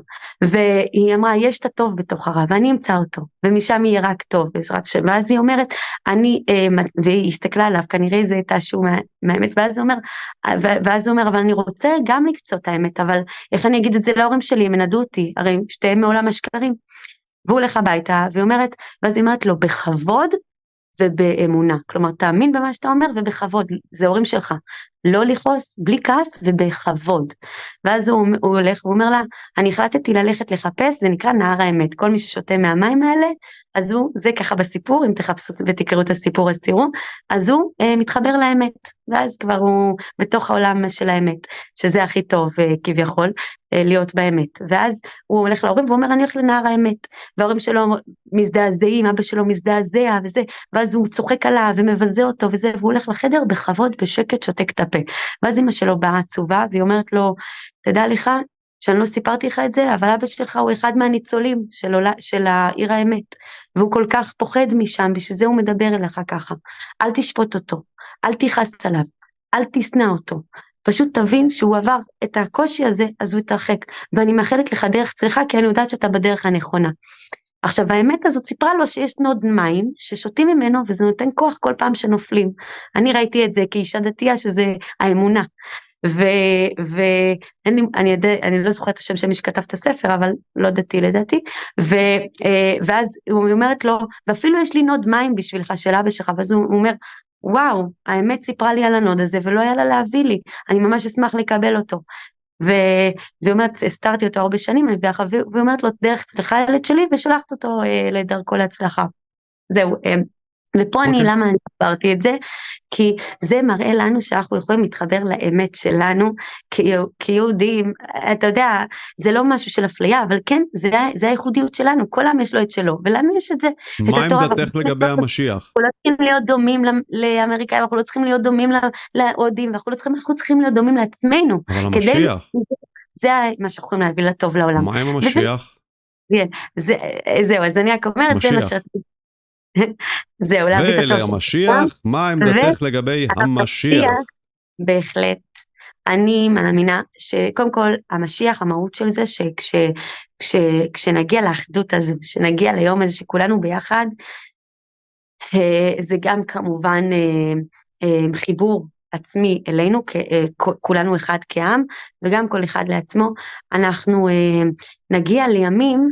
והיא אמרה, יש את הטוב בתוך הרע, ואני אמצא אותו, ומשם יהיה רק טוב, בעזרת השם. ואז היא אומרת, והיא הסתכלה עליו, כנראה זה הייתה שהוא מהאמת, ואז הוא אומר, אבל אני רוצה גם לקצות האמת, אבל איך אני אגיד את זה להורים שלי, הם ינדו אותי, הרי שתיהם מעולם השקרים. והוא הולך הביתה, ואז היא אומרת לו, בכבוד ובאמונה, כלומר, תאמין במה שאתה אומר, ובכבוד, זה הורים שלך, לא לכעוס, בלי כעס ובכבוד. ואז הוא הולך, והוא אומר לה, אני החלטתי ללכת לחפש, זה נקרא נהר האמת, כל מי ששותה מהמים האלה, אז זה ככה בסיפור, אם תחפשו ותקראו את הסיפור אז תראו, אז הוא מתחבר לאמת, ואז כבר הוא בתוך העולם של האמת, שזה הכי טוב כביכול, להיות באמת. ואז הוא הולך להורים ואומר, אני הולך לנהר האמת, וההורים שלו מזדעזעים, אבא שלו מזדעזע וזה, ואז הוא צוחק עליו ומבזה אותו וזה, והוא הולך לחדר בכבוד, בשקט, שותק את הפה. ואז אמא שלו באה עצובה, והיא אומרת לו, תדע לך, שאני לא סיפרתי לך את זה, אבל אבא שלך הוא אחד מהניצולים של העיר האמת, והוא כל כך פוחד משם, בשביל זה הוא מדבר אליך ככה. אל תשפוט אותו, אל תכעס עליו, אל תשנא אותו, פשוט תבין שהוא עבר את הקושי הזה, אז הוא יתרחק, ואני מאחלת לך דרך צליחה, כי אני יודעת שאתה בדרך הנכונה. עכשיו האמת הזאת סיפרה לו שיש נוד מים ששותים ממנו, וזה נותן כוח כל פעם שנופלים. אני ראיתי את זה כאישה דתייה, שזה האמונה. ואני לא זוכרת את השם של מי שכתב את הספר, אבל לא דתי לדעתי, ואז הוא אומרת לו, ואפילו יש לי נוד מים בשבילך של אבא שלך, ואז הוא אומר, וואו, האמת סיפרה לי על הנוד הזה, ולא היה לה להביא לי, אני ממש אשמח לקבל אותו. והיא אומרת, הסתרתי אותו הרבה שנים, והיא אומרת לו, דרך צלחה ילד שלי, ושולחת אותו לדרכו להצלחה. זהו, ופה למה אני דיברתי את זה? כי זה מראה לנו שאנחנו יכולים להתחבר לאמת שלנו, כיהודים, אתה יודע, זה לא משהו של אפליה, אבל כן, זה הייחודיות שלנו, כל עם יש לו את שלו, ולנו יש את זה. מה עמדתך לגבי המשיח? אנחנו לא צריכים להיות דומים לאמריקאים, אנחנו לא צריכים להיות דומים להודים, אנחנו צריכים להיות דומים לעצמנו. אבל המשיח? זה מה שאנחנו יכולים להביא לטוב לעולם. מה עם המשיח? זהו, אז אני רק אומרת, זה מה שרציתי. זהו, להביא את הטוב. ולמשיח, מה עמדתך לגבי המשיח? בהחלט, אני מאמינה שקודם כל המשיח, המהות של זה, שכשנגיע לאחדות הזו, שנגיע ליום הזה שכולנו ביחד, זה גם כמובן חיבור עצמי אלינו, כולנו אחד כעם, וגם כל אחד לעצמו, אנחנו נגיע לימים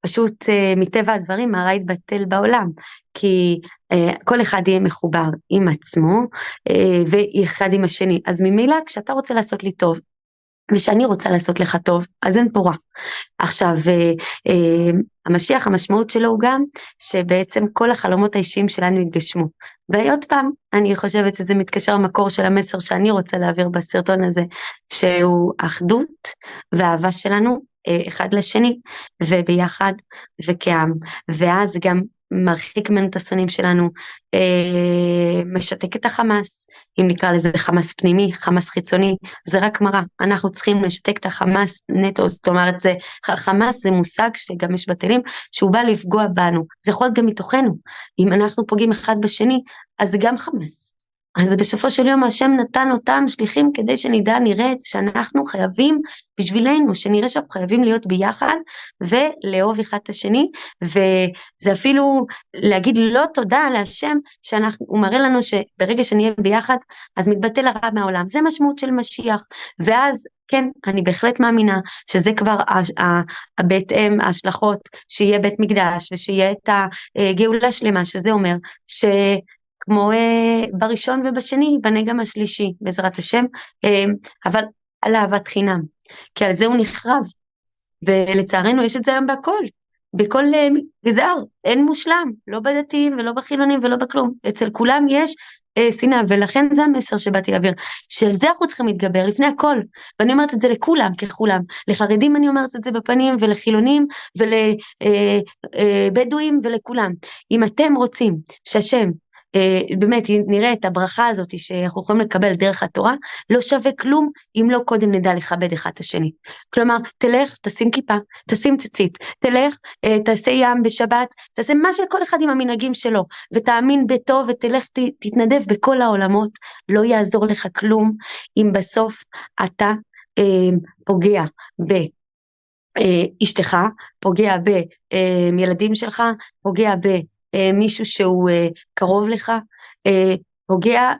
פשוט מטבע הדברים הרע יתבטל בעולם, כי כל אחד יהיה מחובר עם עצמו, ואחד עם השני. אז ממילא כשאתה רוצה לעשות לי טוב, ושאני רוצה לעשות לך טוב, אז אין פה רע. עכשיו, המשיח, המשמעות שלו הוא גם, שבעצם כל החלומות האישיים שלנו יתגשמו. ועוד פעם, אני חושבת שזה מתקשר המקור של המסר שאני רוצה להעביר בסרטון הזה, שהוא אחדות והאהבה שלנו, אחד לשני, וביחד וכעם, ואז גם מרחיק ממנו את השונאים שלנו, משתק את החמאס, אם נקרא לזה חמאס פנימי, חמאס חיצוני, זה רק מראה, אנחנו צריכים לשתק את החמאס נטו, זאת אומרת, חמאס זה מושג שגם יש בתלים, שהוא בא לפגוע בנו, זה יכול גם מתוכנו, אם אנחנו פוגעים אחד בשני, אז זה גם חמאס, אז בסופו של יום השם נתן אותם שליחים כדי נראה שאנחנו חייבים בשבילנו, שנראה שאנחנו חייבים להיות ביחד ולאהוב אחד את השני, וזה אפילו להגיד לא תודה להשם, הוא מראה לנו שברגע שנהיה ביחד, אז מתבטל הרע מהעולם, זה משמעות של משיח, ואז כן, אני בהחלט מאמינה שזה כבר בהתאם ההשלכות, שיהיה בית מקדש ושיהיה את הגאולה שלמה, שזה אומר כמו בראשון ובשני, בנגם השלישי, בעזרת השם, אבל על אהבת חינם, כי על זה הוא נחרב, ולצערנו יש את זה היום בהכל, בכל גזר, אין מושלם, לא בדתיים ולא בחילונים ולא בכלום, אצל כולם יש שנאה, ולכן זה המסר שבאתי להעביר, שעל זה אנחנו צריכים להתגבר לפני הכל, ואני אומרת את זה לכולם, ככולם, לחרדים אני אומרת את זה בפנים, ולחילונים, ולבדואים ולכולם, אם אתם רוצים שהשם, באמת נראה את הברכה הזאת שאנחנו יכולים לקבל דרך התורה, לא שווה כלום אם לא קודם נדע לכבד אחד את השני. כלומר, תלך, תשים כיפה, תשים ציצית, תלך, תעשה ים בשבת, תעשה מה שכל אחד עם המנהגים שלו, ותאמין בטוב ותלך תתנדב בכל העולמות, לא יעזור לך כלום אם בסוף אתה פוגע באשתך, פוגע בילדים שלך, פוגע מישהו שהוא קרוב לך, פוגע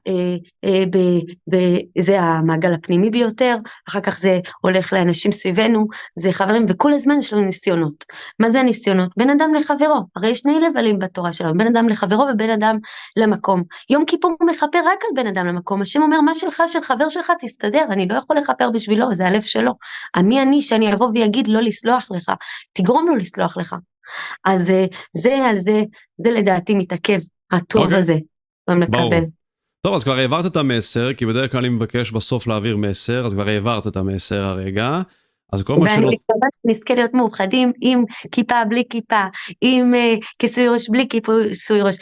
זה המעגל הפנימי ביותר, אחר כך זה הולך לאנשים סביבנו, זה חברים, וכל הזמן יש לנו ניסיונות. מה זה הניסיונות? בין אדם לחברו, הרי יש שני לבלים בתורה שלנו, בין אדם לחברו ובין אדם למקום. יום כיפור הוא מכפר רק על בין אדם למקום, השם אומר מה שלך של חבר שלך תסתדר, אני לא יכול לכפר בשבילו, זה הלב שלו. מי אני שאני אבוא ויגיד לא לסלוח לך, תגרום לו לסלוח לך. אז זה לדעתי מתעכב, הטוב הזה, במקבל. טוב, אז כבר העברת את המסר, כי בדרך כלל אני מבקש בסוף להעביר מסר, אז כבר העברת את המסר הרגע, אז כל מה ואני מקווה שנזכה להיות מאוחדים, עם כיפה בלי כיפה, עם כיסוי ראש בלי כיסוי ראש,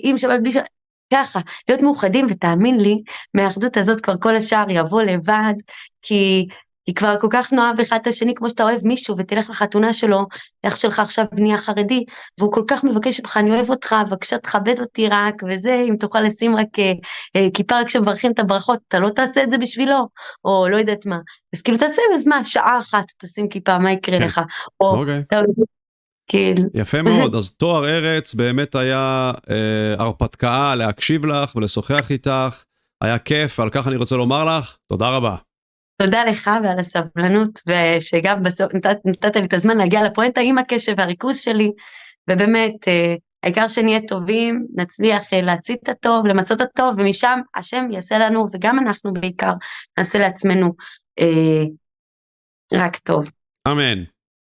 עם שבת בלי שבת, ככה, להיות מאוחדים, ותאמין לי, מהאחדות הזאת כבר כל השאר יבוא לבד, כי כבר כל כך נאהב אחד את השני, כמו שאתה אוהב מישהו, ותלך לחתונה שלו, אח שלך עכשיו נהיה חרדי, והוא כל כך מבקש ממך, אני אוהב אותך, בבקשה תכבד אותי רק, וזה, אם תוכל לשים רק כיפה רק שמברכים את הברכות, אתה לא תעשה את זה בשבילו, או לא יודעת מה, אז כאילו תעשה בזמן, שעה אחת תשים כיפה, מה יקרה לך, או יפה מאוד, אז תואר ארץ באמת היה הרפתקה להקשיב לך ולשוחח איתך, היה כיף, ועל כך אני רוצה לומר לך, תודה רבה. תודה לך ועל הסבלנות, ושגם בסוף נתת לי את הזמן להגיע לפואנטה עם הקשב והריכוז שלי, ובאמת העיקר שנהיה טובים, נצליח להציץ את הטוב, למצות את הטוב, ומשם השם יעשה לנו, וגם אנחנו בעיקר נעשה לעצמנו רק טוב. אמן.